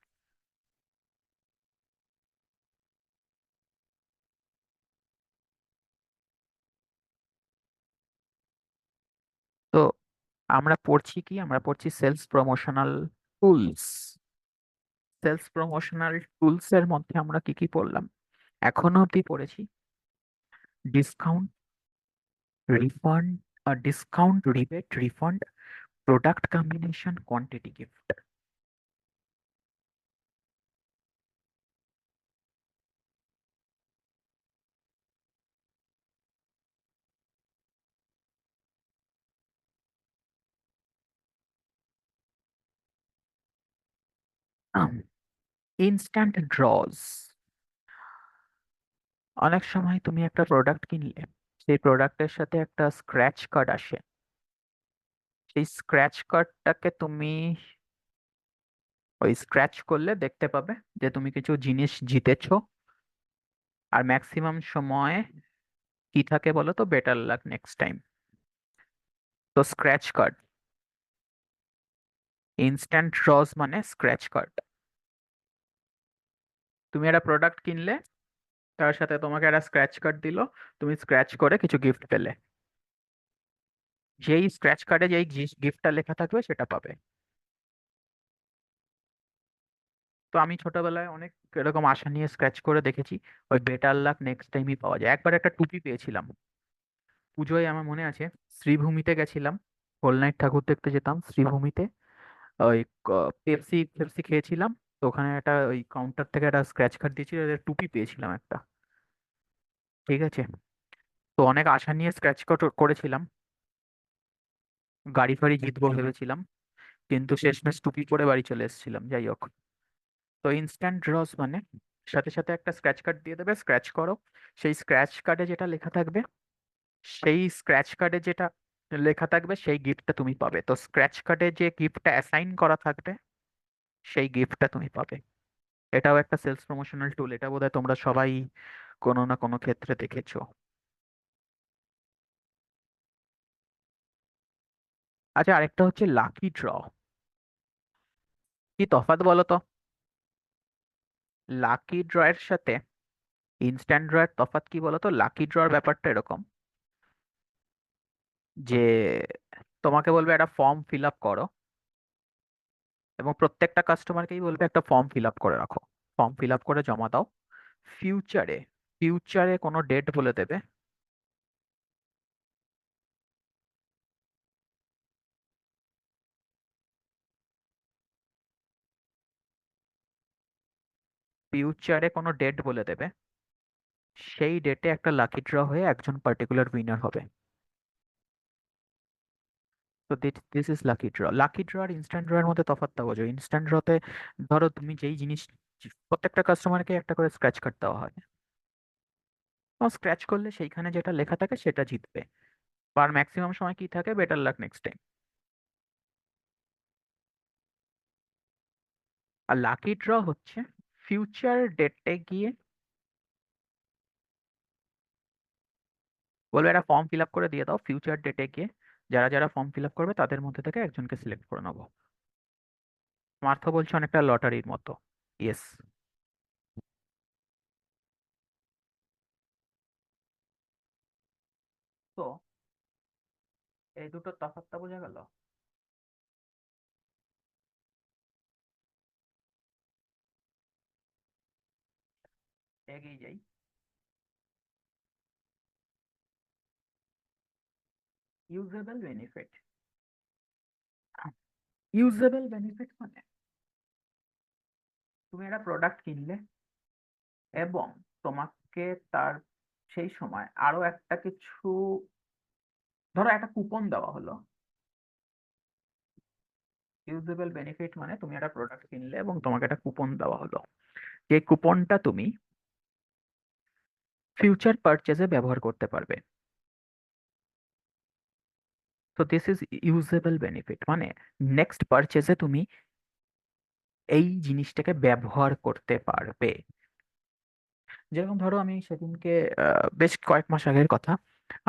তো আমরা পড়ছি কি, আমরা পড়ছি sales promotional tools. Sales promotional tools এর মধ্যে আমরা কি কি পড়লাম এখনো অব্দি পড়েছি? Discount, refund, discount, rebate, refund, product combination, quantity gift. Instant draws. অনেক সময় তুমি একটা প্রোডাক্ট কিনলে, সেই প্রোডাক্টের সাথে একটা স্ক্র্যাচ কার্ড আসে। সেই স্ক্র্যাচ কার্ডটাকে তুমি ওই স্ক্র্যাচ করলে দেখতে পাবে যে তুমি কিছু জিনিস জিতেছো। আর ম্যাক্সিমাম সময় কি থাকে বলো তো, বেটার লাক নেক্সট টাইম। তো স্ক্র্যাচ কার্ড, ইনস্ট্যান্ট ড্রজ মানে স্ক্র্যাচ কার্ড। তুমি একটা প্রোডাক্ট কিনলে, তার সাথে তোমাকে একটা স্ক্র্যাচ কার্ড দিল, তুমি স্ক্র্যাচ করে কিছু গিফট পেলে, যেই স্ক্র্যাচ কার্ডে যেই গিফটটা লেখা থাকবে সেটা পাবে। তো আমি ছোটবেলায় অনেক এরকম আশা নিয়ে স্ক্র্যাচ করে দেখেছি, ওই বেটার লাক নেক্সট টাইমই পাওয়া যায়। একবার একটা টুপি পেয়েছিলাম পুজোয়, আমার মনে আছে, শ্রীভূমিতে গেছিলাম, হোল নাইট ঠাকুর দেখতে যেতাম শ্রীভূমিতে। ওই পেপসি পেপসি খেয়েছিলাম, তো ওখানে একটা ওই কাউন্টার থেকে একটা স্ক্র্যাচ কার্ড দিয়েছিল, এর টুপি পেয়েছিলাম একটা। ঠিক আছে, তো অনেক আশা নিয়ে স্ক্র্যাচ করেছিলাম, গাড়ি ফাড়ি জিতবো ভেবেছিলাম, কিন্তু শেষমেশ টুপি পরে বাড়ি চলে এসেছিলাম। যাই হোক, তো ইনস্ট্যান্ট ড্রস মানে সাথে সাথে একটা স্ক্র্যাচ কার্ড দিয়ে দেবে, স্ক্র্যাচ করো, সেই স্ক্র্যাচ কার্ডে যেটা লেখা থাকবে, সেই গিফটটা তুমি পাবে। তো স্ক্র্যাচ কার্ডে যে গিফটটা অ্যাসাইন করা থাকবে, সেই গিফটটা তুমি পাবে। এটাও একটা সেলস প্রমোশনাল টুল, এটা বোধহয় তোমরা সবাই কোনো না কোনো ক্ষেত্রে দেখেছো। আচ্ছা, আরেকটা হচ্ছে লাকি ড্র। কি তফাৎ বলো তো? লাকি ড্র এর সাথে ইনস্ট্যান্ট ড্র এর তফাৎ কি বলো তো? লাকি ড্রর ব্যাপারটা এরকম যে তোমাকে বলবে একটা ফর্ম ফিল আপ করো, এবং প্রত্যেকটা কাস্টমারকেই বলবে একটা ফর্ম ফিল আপ করে রাখো, ফর্ম ফিল আপ করে জমা দাও। ফিউচারে ফিউচারে কোনো ডেট বলে দেবে, ফিউচারে কোনো ডেট বলে দেবে, সেই ডেটে একটা লাকি ড্র হয়ে একজন পার্টিকুলার উইনার হবে। তো this is lucky draw. Lucky draw আর ইনস্ট্যান্ট ড্র এর মধ্যে তফাৎটা বোঝো। ইনস্ট্যান্ট ড্রতে ধরো তুমি যেই জিনিস, প্রত্যেকটা কাস্টমারকে একটা করে স্ক্র্যাচ কার্ড দেওয়া হয়, তো স্ক্র্যাচ করলে সেইখানে যেটা লেখা থাকে সেটা জিতবে। আর ম্যাক্সিমাম সময় কি থাকে, বেটার লাক নেক্সট টাইম। আর লাকি ড্র হচ্ছে ফিউচার ডেটে গিয়ে বলবে একটা ফর্ম ফিল আপ করে দিয়ে দাও, ফিউচার ডেটে গিয়ে যারা যারা ফর্ম ফিল আপ করবে তাদের মধ্যে থেকে একজনকে সিলেক্ট করে নেবো। মার্থ বলছে অনেকটা লটারির মতো। ইয়েস। তো এই দুটো তফাৎটা বোঝা গেল। এগিয়ে যাই। Usable benefit. ইউজেবল বেনিফিট মানে তুমি একটা প্রোডাক্ট কিনলে এবং তোমাকে তার সেই সময় আরো একটা কিছু, ধরো একটা কুপন দেওয়া হলো। ইউজেবল বেনিফিট মানে তুমি একটা প্রোডাক্ট কিনলে এবং তোমাকে একটা কুপন দেওয়া হলো, যে কুপনটা তুমি ফিউচার পারচেজে ব্যবহার করতে পারবে। তো দিস ইজ ইউজেবল বেনিফিট, মানে নেক্সট পারচেজে তুমি এই জিনিসটাকে ব্যবহার করতে পারবে। যেরকম ধরো আমি সেদিনকে, বেশ কয়েক মাস আগের কথা,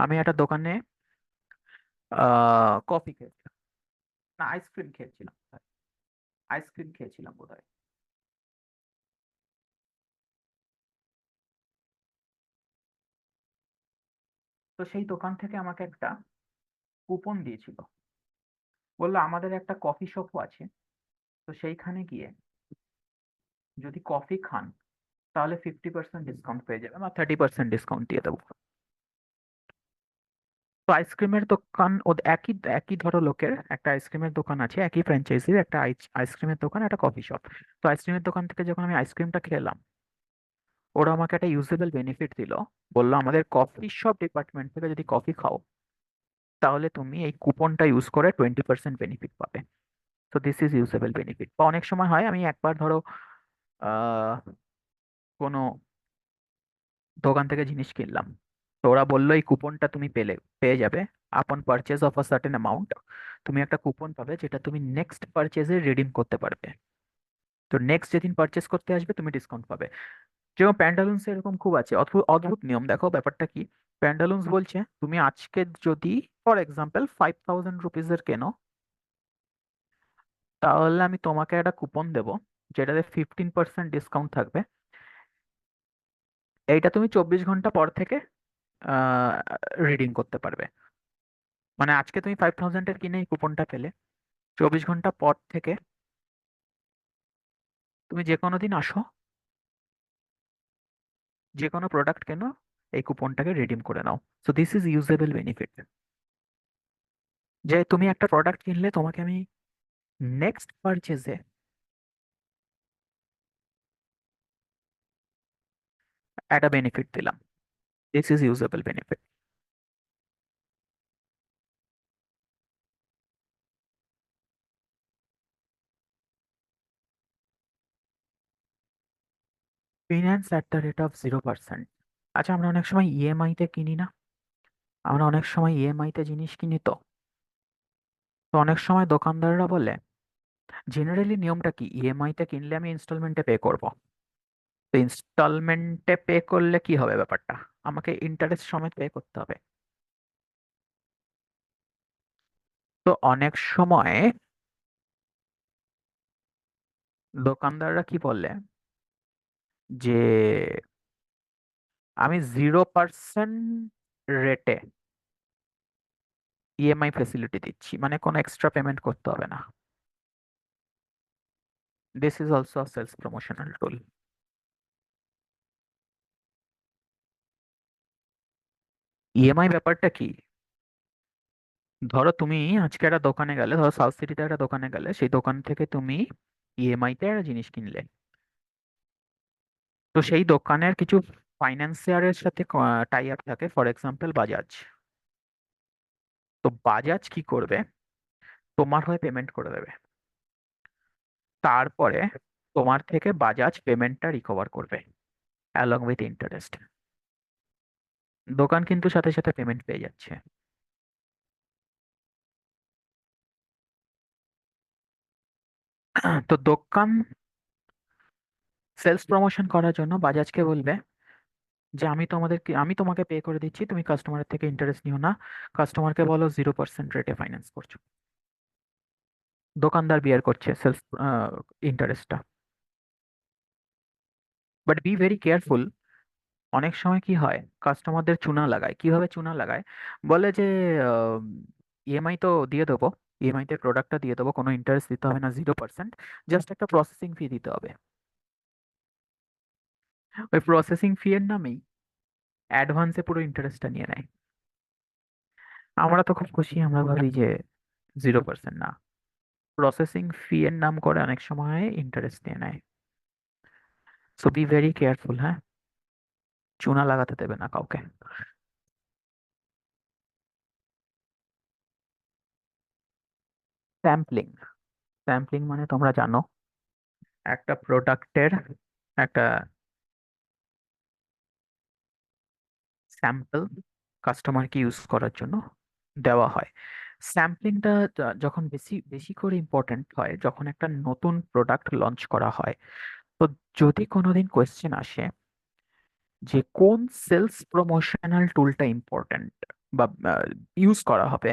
আমি একটা দোকানে কফি খেয়েছিলাম, না আইসক্রিম খেয়েছিলাম, আইসক্রিম খেয়েছিলাম বোধহয়। তো সেই দোকান থেকে আমাকে একটা কুপন দিয়েছিল, বললো আমাদের একটা কফি শপও আছে, তো সেইখানে গিয়ে যদি কফি খান তাহলে 50% ডিসকাউন্ট পেয়ে যাবে, বা 30% ডিসকাউন্ট দিয়ে দেবো। তো আইসক্রিমের দোকান, ও একই একই ধরো লোকের একটা আইসক্রিমের দোকান আছে, একই ফ্র্যাঞ্চাইজির একটা আইসক্রিমের দোকান, একটা কফি শপ। তো আইসক্রিমের দোকান থেকে যখন আমি আইসক্রিমটা খেলাম, ওরা আমাকে একটা ইউজেবল বেনিফিট দিল। বললো আমাদের কফি শপ ডিপার্টমেন্ট থেকে যদি কফি খাও, তাহলে তুমি এই কুপনটা ইউজ করে 20% বেনিফিট পাবে। তো দিস ইজ ইউজেবল বেনিফিট। বা অনেক সময় হয়, আমি একবার ধরো আহ কোনো দোকান থেকে জিনিস কিনলাম, তো ওরা বললো এই কুপনটা তুমি পেয়ে যাবে আপন purchase of a certain amount. তুমি একটা কুপন পাবে যেটা তুমি নেক্সট পারচেজে রিডিম করতে পারবে। তো নেক্সট যেদিন পারচেস করতে আসবে তুমি ডিসকাউন্ট পাবে। যেমন প্যান্টালুন্স এরকম খুব আছে, অদ্ভুত অদ্ভুত নিয়ম। দেখো ব্যাপারটা কি, প্যান্টালুন্স বলছে তুমি আজকে যদি ফর এক্সাম্পল 5000 রুপিজের কেনো, তাহলে আমি তোমাকে একটা কুপন দেবো যেটাতে 15% ডিসকাউন্ট থাকবে। এইটা তুমি 24 ঘন্টা পর থেকে রিডিং করতে পারবে। মানে আজকে তুমি 5000-এর কিনে এই কুপনটা পেলে, 24 ঘন্টা পর থেকে তুমি যে কোনো দিন আসো, যে কোনো প্রোডাক্ট কেনো, এই কুপনটাকে রিডিম করে নাও। So this is usable benefit, যে তুমি একটা প্রোডাক্ট কিনলে তোমাকে আমি নেক্সট পারচেজে একটা বেনিফিট দিলাম। This is usable benefit. Finance at the rate of 0%। আচ্ছা, আমরা অনেক সময় ইএমআই তে কিনি না? আমরা অনেক সময় ইএমআই তে জিনিস কিনি তো। তো অনেক সময় দোকানদাররা বলে, জেনারেলি নিয়মটা কি, ইএমআই তে কিনলে আমি ইনস্টলমেন্টে পে করব। তো ইনস্টলমেন্টে পে করলে কি হবে ব্যাপারটা, আমাকে ইন্টারেস্ট সমেত পে করতে হবে। তো অনেক সময় দোকানদাররা কি বলে, যে আমি 0% রেটে ইএমআই ফেসিলিটি দিচ্ছি, মানে কোনো এক্সট্রা পেমেন্ট করতে হবে না। This is also a sales promotional tool. EMI ব্যাপারটা কি, ধরো তুমি আজকে একটা দোকানে গেলে, ধরো সাউথ সিটিতে একটা দোকানে গেলে, সেই দোকান থেকে তুমি ইএমআই তে একটা জিনিস কিনলে। তো সেই দোকানের কিছু ফাইন্যান্সিয়ারের সাথে টাই আপ থাকে, ফর এক্সাম্পল বাজাজ। তো বাজাজ কি করবে, তোমার হয়ে পেমেন্ট করে দেবে। তারপরে তোমার থেকে বাজাজ পেমেন্টটা রিকভার করবে অ্যালং উইথ ইন্টারেস্ট। দোকান কিন্তু সাথে সাথে পেমেন্ট পেয়ে যাচ্ছে। তো দোকান সেলস প্রমোশন করার জন্য বাজাজকে বলবে যে আমি তোমাকে পে করে দিচ্ছি, তুমি কাস্টমারের থেকে ইন্টারেস্ট নিও না। কাস্টমারকে বলো 0% রেটে ফাইন্যান্স করছো। দোকানদার বিয়ার করছে সেলস ইন্টারেস্টটা। But be very careful. অনেক সময় কি হয়, কাস্টমারদের চুনা লাগায়। কিভাবে চুনা লাগায়, বলে যে ইএমআই তো দিয়ে দেবো, ইএমআই তে প্রোডাক্টটা দিয়ে দেবো, কোনো ইন্টারেস্ট দিতে হবে না, 0%, জাস্ট একটা প্রসেসিং ফি দিতে হবে। ওই প্রসেসিং ফি এর নামেই অ্যাডভান্সে পুরো ইন্টারেস্টটা নিয়ে নেয়। আমরা তো খুব খুশি, আমরা ভাবি যে 0% না, প্রসেসিং ফি এর নাম করে অনেক সময় ইন্টারেস্ট নিয়ে নেয়। সো বি ভেরি কেয়ারফুল, হ্যাঁ, চুনা লাগাতে দেবে না কাউকে। স্যাম্পলিং, স্যাম্পলিং মানে তোমরা জানো, একটা প্রোডাক্টের একটা স্যাম্পল কাস্টমারকে ইউজ করার জন্য দেওয়া হয়। স্যাম্পলিংটা যখন বেশি বেশি করে ইম্পর্ট্যান্ট হয়, যখন একটা নতুন প্রোডাক্ট লঞ্চ করা হয়। তো যদি কোনোদিন কোয়েশ্চেন আসে যে কোন সেলস প্রমোশনাল টুলটা ইম্পর্ট্যান্ট বা ইউজ করা হবে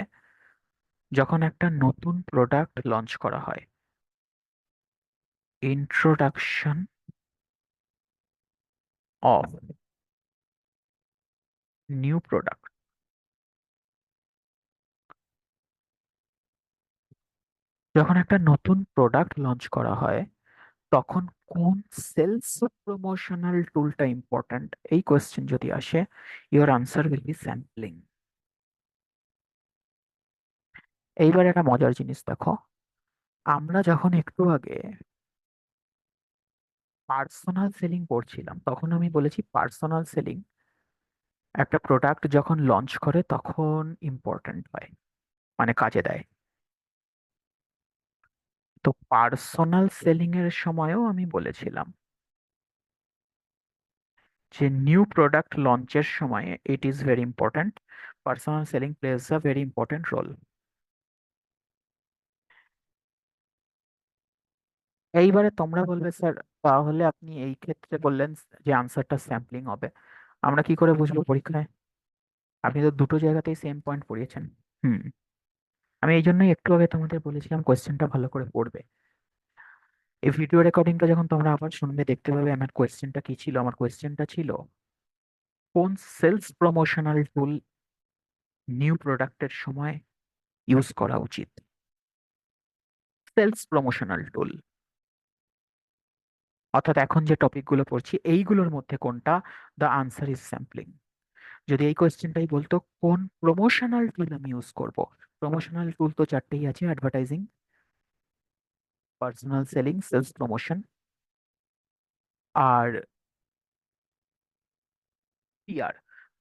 যখন একটা নতুন প্রোডাক্ট লঞ্চ করা হয়, ইন্ট্রোডাকশন অফ নিউ প্রোডাক্ট। যখন একটা নতুন প্রোডাক্ট লঞ্চ করা হয়, তখন কোন সেলস প্রমোশনাল টুলটা ইম্পর্ট্যান্ট, এই কোয়েশ্চেন যদি আসে, your answer will be sampling. এইবার একটা মজার জিনিস দেখো, আমরা যখন একটু আগে পার্সোনাল সেলিং করছিলাম, তখন আমি বলেছি পার্সোনাল সেলিং একটা প্রোডাক্ট যখন লঞ্চ করে তখন ইম্পর্ট্যান্ট হয়, মানে কাজে দেয়। তো পার্সোনাল সেলিং এর সময়ও আমি বলেছিলাম যে নিউ প্রোডাক্ট লঞ্চের সময় it is very important, personal selling plays a very important role. এইবারে তোমরা বলবে, স্যার তাহলে আপনি এই ক্ষেত্রে বললেন যে আনসারটা স্যাম্পলিং হবে, আমরা কি করে বুঝবো পরীক্ষায়? আপনি তো দুটো জায়গাতেই সেম পয়েন্ট পড়িয়েছেন। হুম, আমি এই জন্যই একটু আগে তোমাদের বলেছিলাম কোয়েশ্চেনটা ভালো করে পড়বে। এই ভিডিও রেকর্ডিংটা যখন তোমরা আবার শুনবে, দেখতে পাবে আমার কোয়েশ্চেনটা কি ছিল। আমার কোয়েশ্চেনটা ছিল, কোন সেলস প্রমোশনাল টুল নিউ প্রোডাক্টের সময় ইউজ করা উচিত। সেলস প্রমোশনাল টুল। অর্থাৎ এখন যে টপিকগুলো পড়ছি এইগুলোর মধ্যে কোনটা, দ্য আনসার ইজ স্যাম্পলিং। যদি এই কোয়েশ্চেনটাই বলতো কোন প্রমোশনাল টুল আমি ইউজ করব, প্রমোশনাল টুল তো চারটেই আছে: advertising, personal selling, sales promotion, আর পিআর।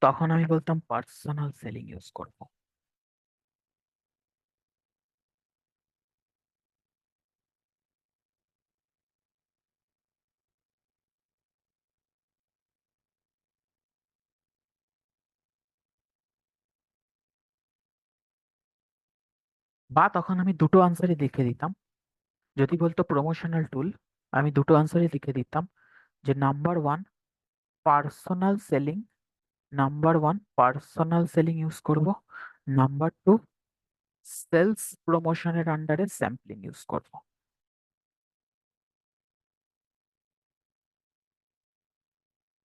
তখন আমি বলতাম পার্সোনাল সেলিং ইউজ করব। বা তখন আমি দুটো আনসারই লিখে দিতাম। যদি বলতো প্রমোশনাল টুল, আমি দুটো আনসারই লিখে দিতাম, যে number one personal selling, number one personal selling use করব, নাম্বার টু সেলস প্রমোশনের আন্ডারে স্যাম্পলিং ইউজ করব।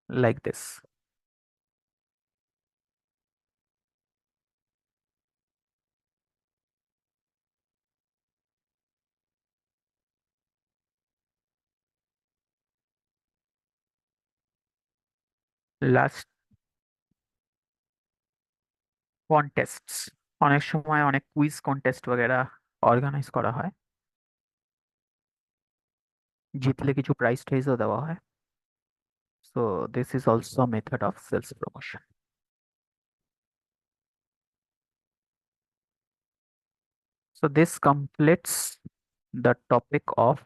Like this. লাস্ট, কন্টেস্টস, অনেক সময় অনেক কুইজ কন্টেস্ট वगैरह অর্গানাইজ করা হয়, জিতলে কিছু প্রাইজ টাইজও দেওয়া হয়। So this is also method of sales promotion. So this completes the topic of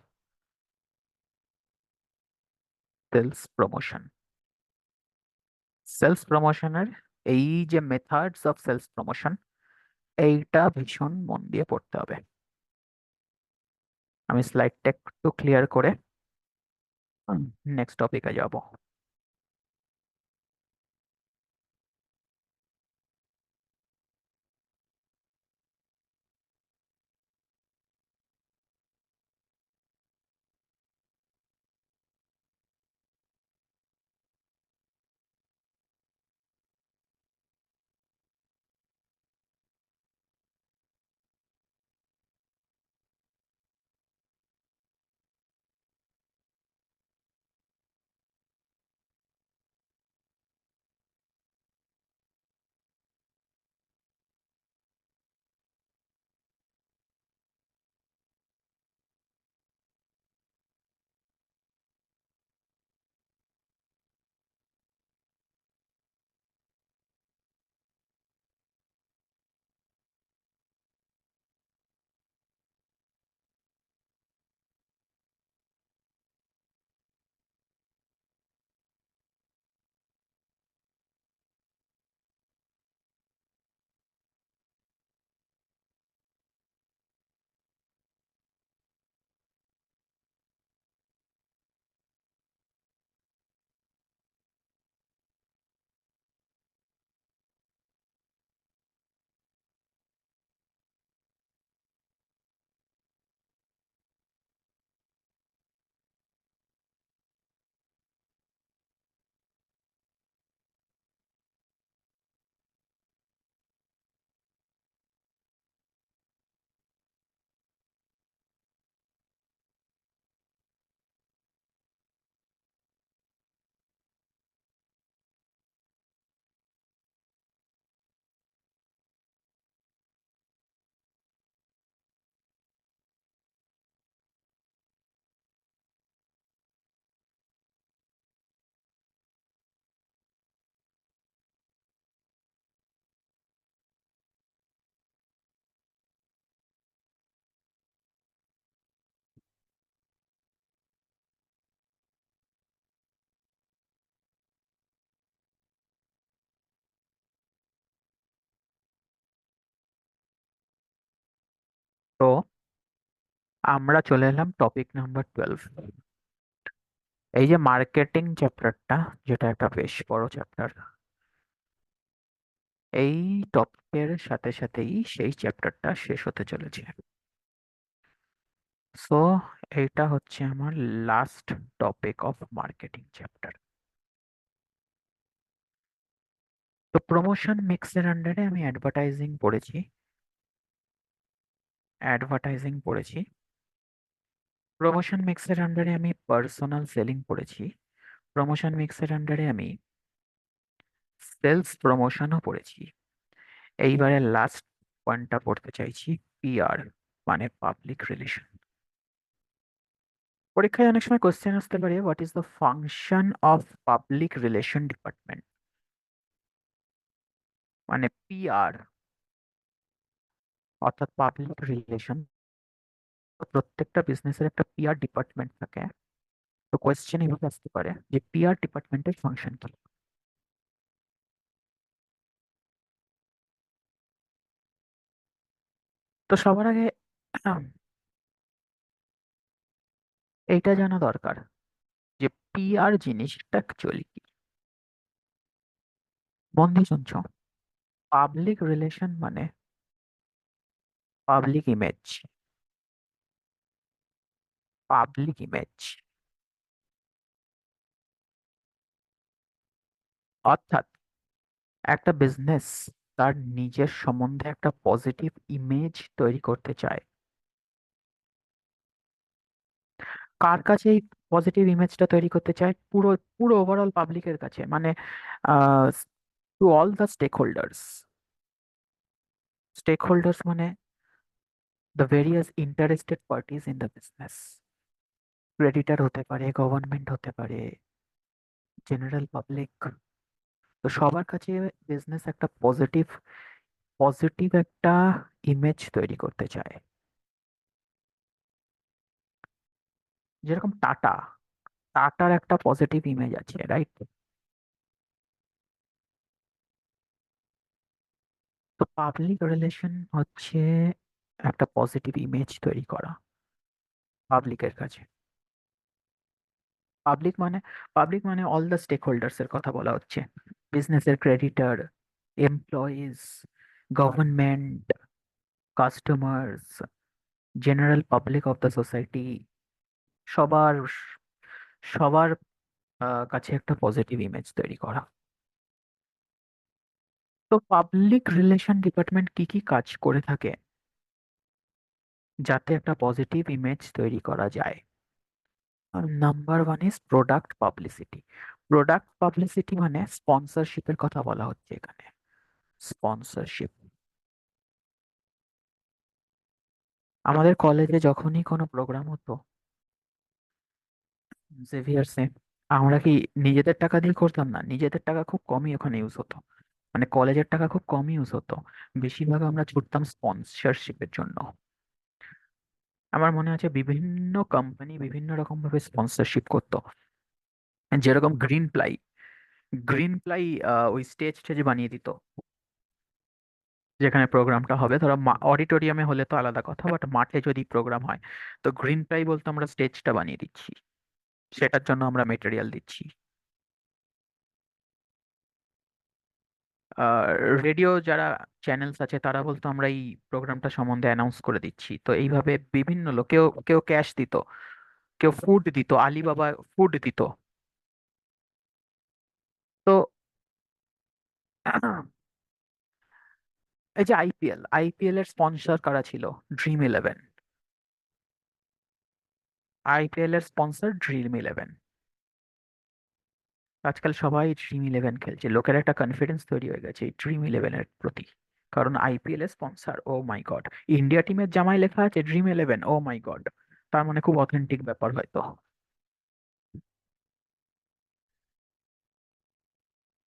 sales promotion. Sales প্রমোশনের এই যে মেথডস অফ সেলস প্রমোশন, এইটা ভীষণ মন দিয়ে পড়তে হবে। আমি স্লাইডটা একটু ক্লিয়ার করে নেক্সট টপিকে যাব। তো আমরা চলে এলাম টপিক নাম্বার 12। এই যে মার্কেটিং চ্যাপ্টারটা, যেটা একটা বেশ বড় চ্যাপ্টার, এই টপিকের সাথে সাথেই সেই চ্যাপ্টারটা শেষ হতে চলেছে। সো এইটা হচ্ছে আমার last topic of marketing chapter. তো প্রমোশন মিক্সের আন্ডারে আমি অ্যাডভার্টাইজিং পড়েছি, প্রমোশন মিক্সের আন্ডারে আমি পার্সোনাল সেলিং পড়েছি। প্রমোশন মিক্সের আন্ডারে আমি সেলস প্রমোশনও পড়েছি। এইবারে লাস্ট পয়েন্টটা পড়তে চাইছি, পিআর মানে পাবলিক রিলেশন। পরীক্ষায় অনেক সময় কোশ্চেন আসতে পারে, what is the function of public relation department, মানে পিআর অর্থাৎ পাবলিক রিলেশন। প্রত্যেকটা বিজনেসের একটা পিআর ডিপার্টমেন্ট থাকে। তো কোয়েশ্চেন এইভাবে আসতে পারে যে পিআর ডিপার্টমেন্টের ফাংশন কি। তো সবার আগে আম, এইটা জানা দরকার যে পিআর জিনিসটা অ্যাকচুয়ালি কি। বন্ধু শুনছো? পাবলিক রিলেশন মানে পাবলিক ইমেজ। পাবলিক ইমেজ অর্থাৎ একটা বিজনেস তার নিজের সম্বন্ধে একটা পজিটিভ ইমেজ তৈরি করতে চায়। কার কাছে এই পজিটিভ ইমেজটা তৈরি করতে চায়? পুরো পুরো ওভারঅল পাবলিকের কাছে, মানে to all the stakeholders. Stakeholders মানে the various interested parties in the business. Creditor হতে পারে, গভর্নমেন্ট হতে পারে, জেনারেল পাবলিক। তো সবার কাছে বিজনেস একটা পজিটিভ পজিটিভ একটা ইমেজ তৈরি করতে চায়। যেরকম টাটা, টাটার একটা পজিটিভ ইমেজ আছে, রাইট? তো পাবলিক রিলেশন হচ্ছে একটা পজিটিভ ইমেজ তৈরি করা পাবলিকের কাছে। পাবলিক মানে পাবলিক মানে অল দ্য স্টেক হোল্ডার্স এর কথা বলা হচ্ছে। বিজনেসের creditor, employees, government, customers, general public of the society, সবার সবার কাছে একটা পজিটিভ ইমেজ তৈরি করা। তো পাবলিক রিলেশন ডিপার্টমেন্ট কি কি কাজ করে থাকে যাতে একটা পজিটিভ ইমেজ তৈরি করা যায়? Number one is product publicity. Product publicity মানে স্পন্সরশিপের কথা বলা হচ্ছে এখানে। স্পন্সরশিপ। আমাদের কলেজে যখনই কোনো প্রোগ্রাম হতো জেভিয়ার্সে, আমরা কি নিজেদের টাকা দিয়ে করতাম? না, নিজেদের টাকা খুব কমই ওখানে ইউজ হতো। মানে কলেজের টাকা খুব কমই ইউজ হতো। বেশিরভাগ আমরা ছুটতাম স্পন্সরশিপের জন্য। আমার মনে আছে বিভিন্ন কোম্পানি বিভিন্ন রকম ভাবে স্পন্সরশিপ করতো। যেরকম গ্রিন প্লাই, গ্রিন প্লাই ওই স্টেজ টেজ বানিয়ে দিত। যেখানে প্রোগ্রামটা হবে, ধরো অডিটোরিয়ামে হলে তো আলাদা কথা, বাট মাঠে যদি প্রোগ্রাম হয়, তো গ্রিন প্লাই বলতে আমরা স্টেজটা বানিয়ে দিচ্ছি, সেটার জন্য আমরা মেটেরিয়াল দিচ্ছি। আর রেডিও যারা চ্যানেলস আছে তারা বলতো আমরা এই প্রোগ্রামটা সম্বন্ধে অ্যানাউন্স করে দিচ্ছি। তো এইভাবে বিভিন্ন লোক, কেউ কেউ ক্যাশ দিত, কেউ ফুড দিত, আলিবাবা ফুড দিত। তো এই যে আইপিএল, আইপিএল এর স্পন্সর কারা ছিল? Dream eleven. আইপিএল এর স্পন্সর ড্রিম ইলেভেন। আজকাল সবাই ড্রিম ইলেভেন খেলছে, লোকের একটা কনফিডেন্স তৈরি হয়ে গেছে এই ড্রিম ইলেভেনের প্রতি। কারণ আইপিএল এর স্পন্সর, ও মাই গড, ইন্ডিয়া টিমের জামায় লেখা আছে ড্রিম ইলেভেন, ও মাই গড, তার মানে খুব অথেন্টিক ব্যাপার হয়তো।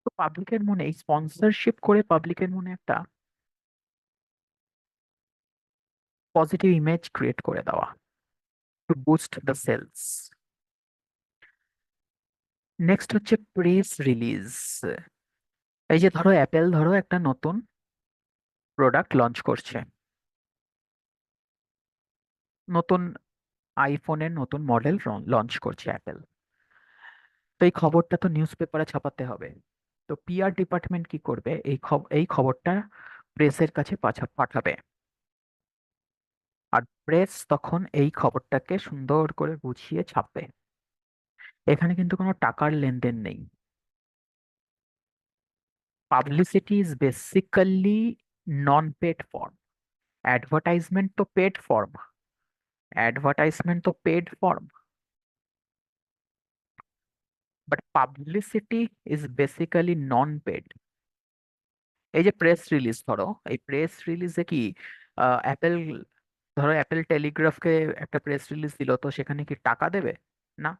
তো পাবলিকের মনে এই স্পন্সরশিপ করে পাবলিকের মনে একটা পজিটিভ ইমেজ ক্রিয়েট করে দেওয়া, to boost the sales. Next হচ্ছে প্রেস রিলিজ। এই যে ধরো অ্যাপেল, ধরো একটা নতুন প্রোডাক্ট লঞ্চ করছে, নতুন আইফোনের নতুন মডেল লঞ্চ করছে অ্যাপেল। তো এই খবরটা তো নিউজ পেপারে ছাপাতে হবে। তো পিআর ডিপার্টমেন্ট কি করবে? এই খবরটা প্রেসের কাছে পাঠাবে। আর প্রেস তখন এই খবরটাকে সুন্দর করে গুছিয়ে ছাপবে। এখানে কিন্তু কোনো টাকার লেনদেন নেই। Publicity is basically non paid form. Advertisement তো পেড ফর্ম, অ্যাডভার্টাইজমেন্ট তো paid form, but publicity is basically non paid. এই যে প্রেস রিলিজ, ধরো এই প্রেস রিলিজে কি অ্যাপেল, ধরো অ্যাপেল টেলিগ্রাফকে একটা প্রেস রিলিজ দিল, তো সেখানে কি টাকা দেবে? না,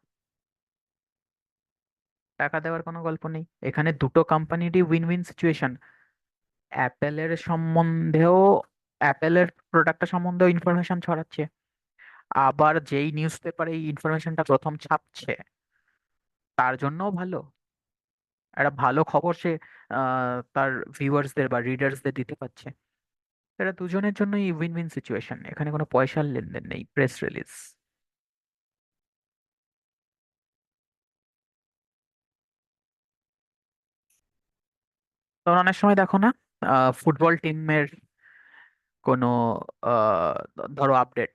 টাকা দেওয়ার কোনো গল্প নেই। এখানে দুটো কোম্পানিরই উইন উইন সিচুয়েশন। অ্যাপেলের সম্বন্ধেও, অ্যাপেলের প্রোডাক্টটা সম্বন্ধেও ইনফরমেশন ছড়াচ্ছে, আবার যেই নিউজ পেপারে এই ইনফরমেশনটা প্রথম ছাপছে তার জন্যও ভালো, একটা ভালো খবর সে তার ভিউয়ার্সদের বা রিডার্সদের দিতে পারছে। এটা দুজনের জন্যই উইন উইন সিচুয়েশন, এখানে কোনো পয়সার লেনদেন নেই প্রেস রিলিজ। তখন অনেক সময় দেখো না, ফুটবল টিমের কোনো ধরো আপডেট,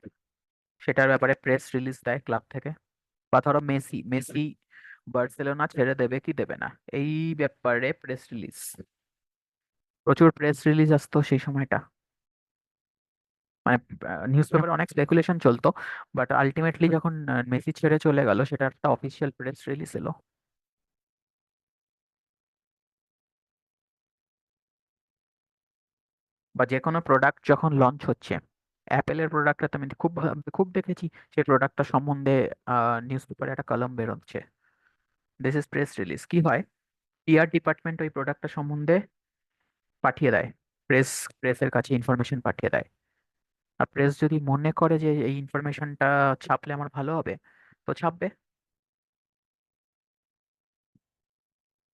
সেটার ব্যাপারে প্রেস রিলিজ দেয় ক্লাব থেকে। বা ধরো মেসি মেসি বার্সেলোনা ছেড়ে দেবে কি দেবে না, এই ব্যাপারে প্রেস রিলিজ, প্রচুর প্রেস রিলিজ আসতো সেই সময়টা। মানে নিউজ পেপারে অনেক স্পেকুলেশন চলতো, বাট আলটিমেটলি যখন মেসি ছেড়ে চলে গেল, সেটা একটা অফিসিয়াল প্রেস রিলিজ এলো। বা যে কোনো প্রোডাক্ট যখন লঞ্চ হচ্ছে, অ্যাপেলের প্রোডাক্টটা তো আমি খুব দেখেছি, সেই প্রোডাক্টটা সম্বন্ধে নিউজ পেপারে একটা কলাম বেরোচ্ছে, দিস ইজ প্রেস রিলিজ। কি হয়, পিআর ডিপার্টমেন্ট ওই প্রোডাক্টটা সম্বন্ধে পাঠিয়ে দেয়, প্রেস প্রেসের কাছে ইনফরমেশন পাঠিয়ে দেয়। আর প্রেস যদি মনে করে যে এই ইনফরমেশনটা ছাপলে আমার ভালো হবে, তো ছাপবে।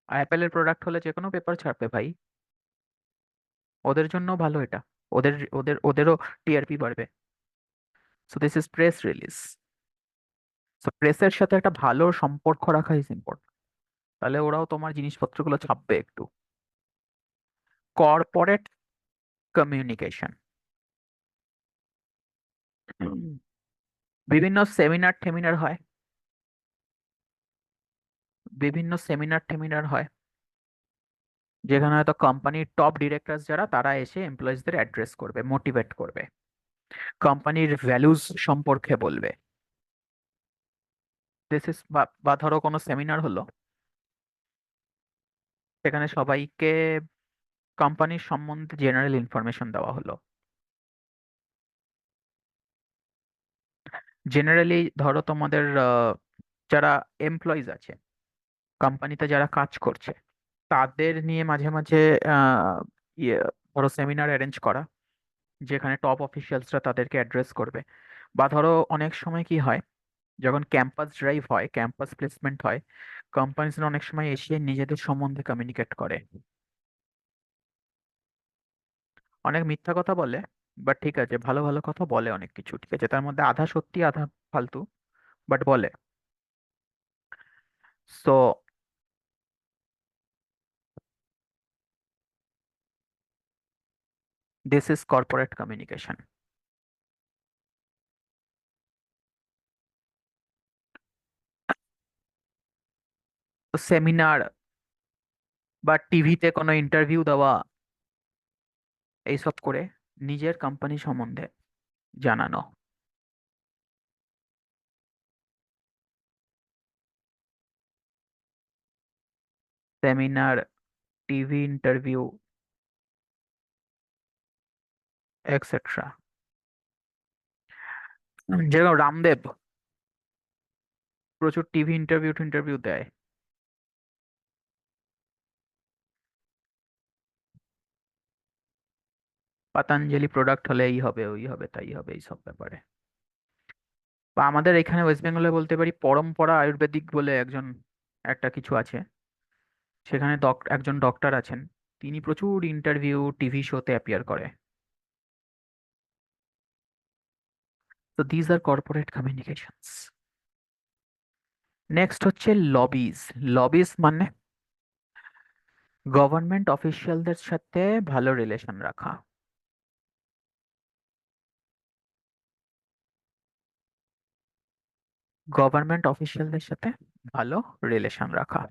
আর অ্যাপেলের প্রোডাক্ট হলে যে কোনো পেপার ছাপবে ভাই, ওদের জন্য ভালো এটা, ওদেরও টিআরপি বাড়বে। So this is press release. সো প্রেসের সাথে একটা ভালো সম্পর্ক রাখা ইজ ইম্পর্টেন্ট, তাহলে ওরাও তোমার জিনিসপত্রগুলো ছাপবে একটু। কর্পোরেট কমিউনিকেশন, বিভিন্ন সেমিনার টেমিনার হয়, বিভিন্ন সেমিনার টেমিনার হয়, যেখানে হয়তো কোম্পানির টপ ডিরেক্টরস যারা, তারা এসে এমপ্লয়িজদের অ্যাড্রেস করবে, মোটিভেট করবে, কোম্পানির ভ্যালুজ সম্পর্কে বলবে। দিস ইজ, বা ধরো কোনো সেমিনার হলো, সেখানে সবাইকে কোম্পানির সম্বন্ধে জেনারেল ইনফরমেশন দেওয়া হলো। জেনারেলি ধরো তোমাদের যারা এমপ্লয়িজ আছে, কোম্পানিতে যারা কাজ করছে, তাদের নিয়ে মাঝে মাঝে আহ, ইয়ে ধরো সেমিনার অ্যারেঞ্জ করা, যেখানে টপ অফিসিয়ালসরা তাদেরকে অ্যাড্রেস করবে। বা ধরো অনেক সময় কি হয়, যখন ক্যাম্পাস ড্রাইভ হয়, ক্যাম্পাস প্লেসমেন্ট হয়, কোম্পানিজরা অনেক সময় এসে নিজেদের সম্বন্ধে কমিউনিকেট করে। অনেক মিথ্যা কথা বলে, বাট ঠিক আছে, ভালো ভালো কথা বলে অনেক কিছু, ঠিক আছে, তার মধ্যে আধা সত্যি আধা ফালতু, বাট বলে। So this is corporate communication. Seminar বা টিভিতে কোনো ইন্টারভিউ দেওয়া, এইসব করে নিজের কোম্পানি সম্বন্ধে জানানো। Seminar, TV interview, etcetera. যেরকম রামদেব প্রচুর টিভি ইন্টারভিউ ইন্টারভিউ দেয়। পতঞ্জলি প্রোডাক্ট হলে এই হবে ওই হবে তাই হবে, এইসব ব্যাপারে। বা আমাদের এখানে ওয়েস্ট বেঙ্গলে বলতে পারি, পরম্পরা আয়ুর্বেদিক বলে একজন, একটা কিছু আছে, সেখানে একজন ডক্টর আছেন, তিনি প্রচুর ইন্টারভিউ টিভি শোতে অ্যাপিয়ার করে। তো these R corporate communications. Next হচ্ছে লবিজ। লবিজ মানে গভর্নমেন্ট অফিসিয়ালদের সাথে ভালো রিলেশন রাখা। গভর্নমেন্ট অফিসিয়ালদের সাথে ভালো রিলেশন রাখা।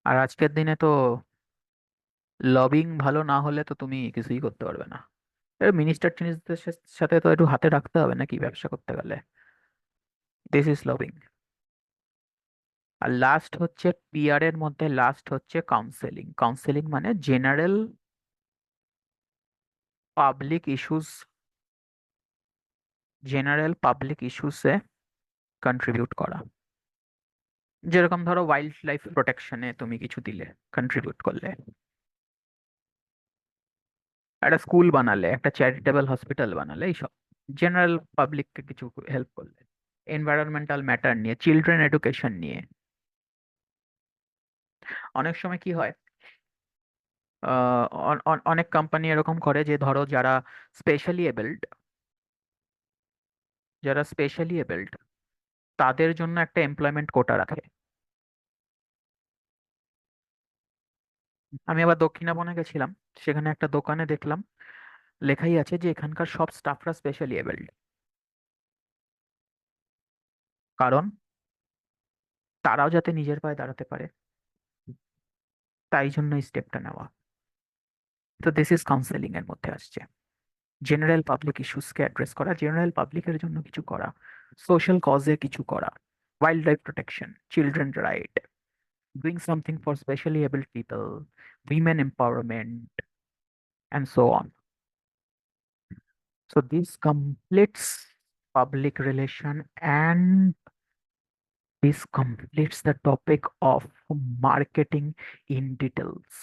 আর আজকের দিনে তো লবিং ভালো না হলে তো তুমি কিছুই করতে পারবে না। মিনিস্টার টিনিস্টারদের সাথে তো একটু হাতে রাখতে হবে নাকি ব্যবসা করতে গেলে। This is lobbying. আর লাস্ট হচ্ছে পিআর এর মধ্যে লাস্ট হচ্ছে কাউন্সেলিং। কাউন্সেলিং মানে general public issues, general public ইস্যুসে কন্ট্রিবিউট করা। যেরকম ধরো ওয়াইল্ড লাইফ প্রোটেকশনে তুমি কিছু দিলে, কন্ট্রিবিউট করলে, একটা স্কুল বানালে, একটা চ্যারিটেবল হসপিটাল বানালে, এইসব জেনারেল পাবলিককে কিছু হেল্প করলে, এনভায়রনমেন্টাল ম্যাটার নিয়ে, চিলড্রেন এডুকেশন নিয়ে। অনেক সময় কি হয়, অনেক কোম্পানি এরকম করে যে ধরো স্পেশালি এবলড যারা স্পেশালি এবলড তাদের জন্য একটা এমপ্লয়মেন্ট কোটা রাখে। আমি আবার দক্ষিণাবনে গেছিলাম, সেখানে একটা দোকানে দেখলাম লেখাই আছে যে এখানকার সব স্টাফরা স্পেশালি এবলড। কারণ তারাও যাতে নিজের পায়ে দাঁড়াতে পারে, তাই জন্য এই স্টেপটা নেওয়া। তো দিস ইজ কাউন্সেলিং এর মধ্যে আসছে। জেনারেল পাবলিক ইস্যুসকে অ্যাড্রেস করা, জেনারেল পাবলিকের জন্য কিছু করা, সোশ্যাল কজে কিছু করা, wild life protection, children right, doing something for specially abled people, women empowerment, and so on. So this completes public relation, and this completes the topic of marketing in details.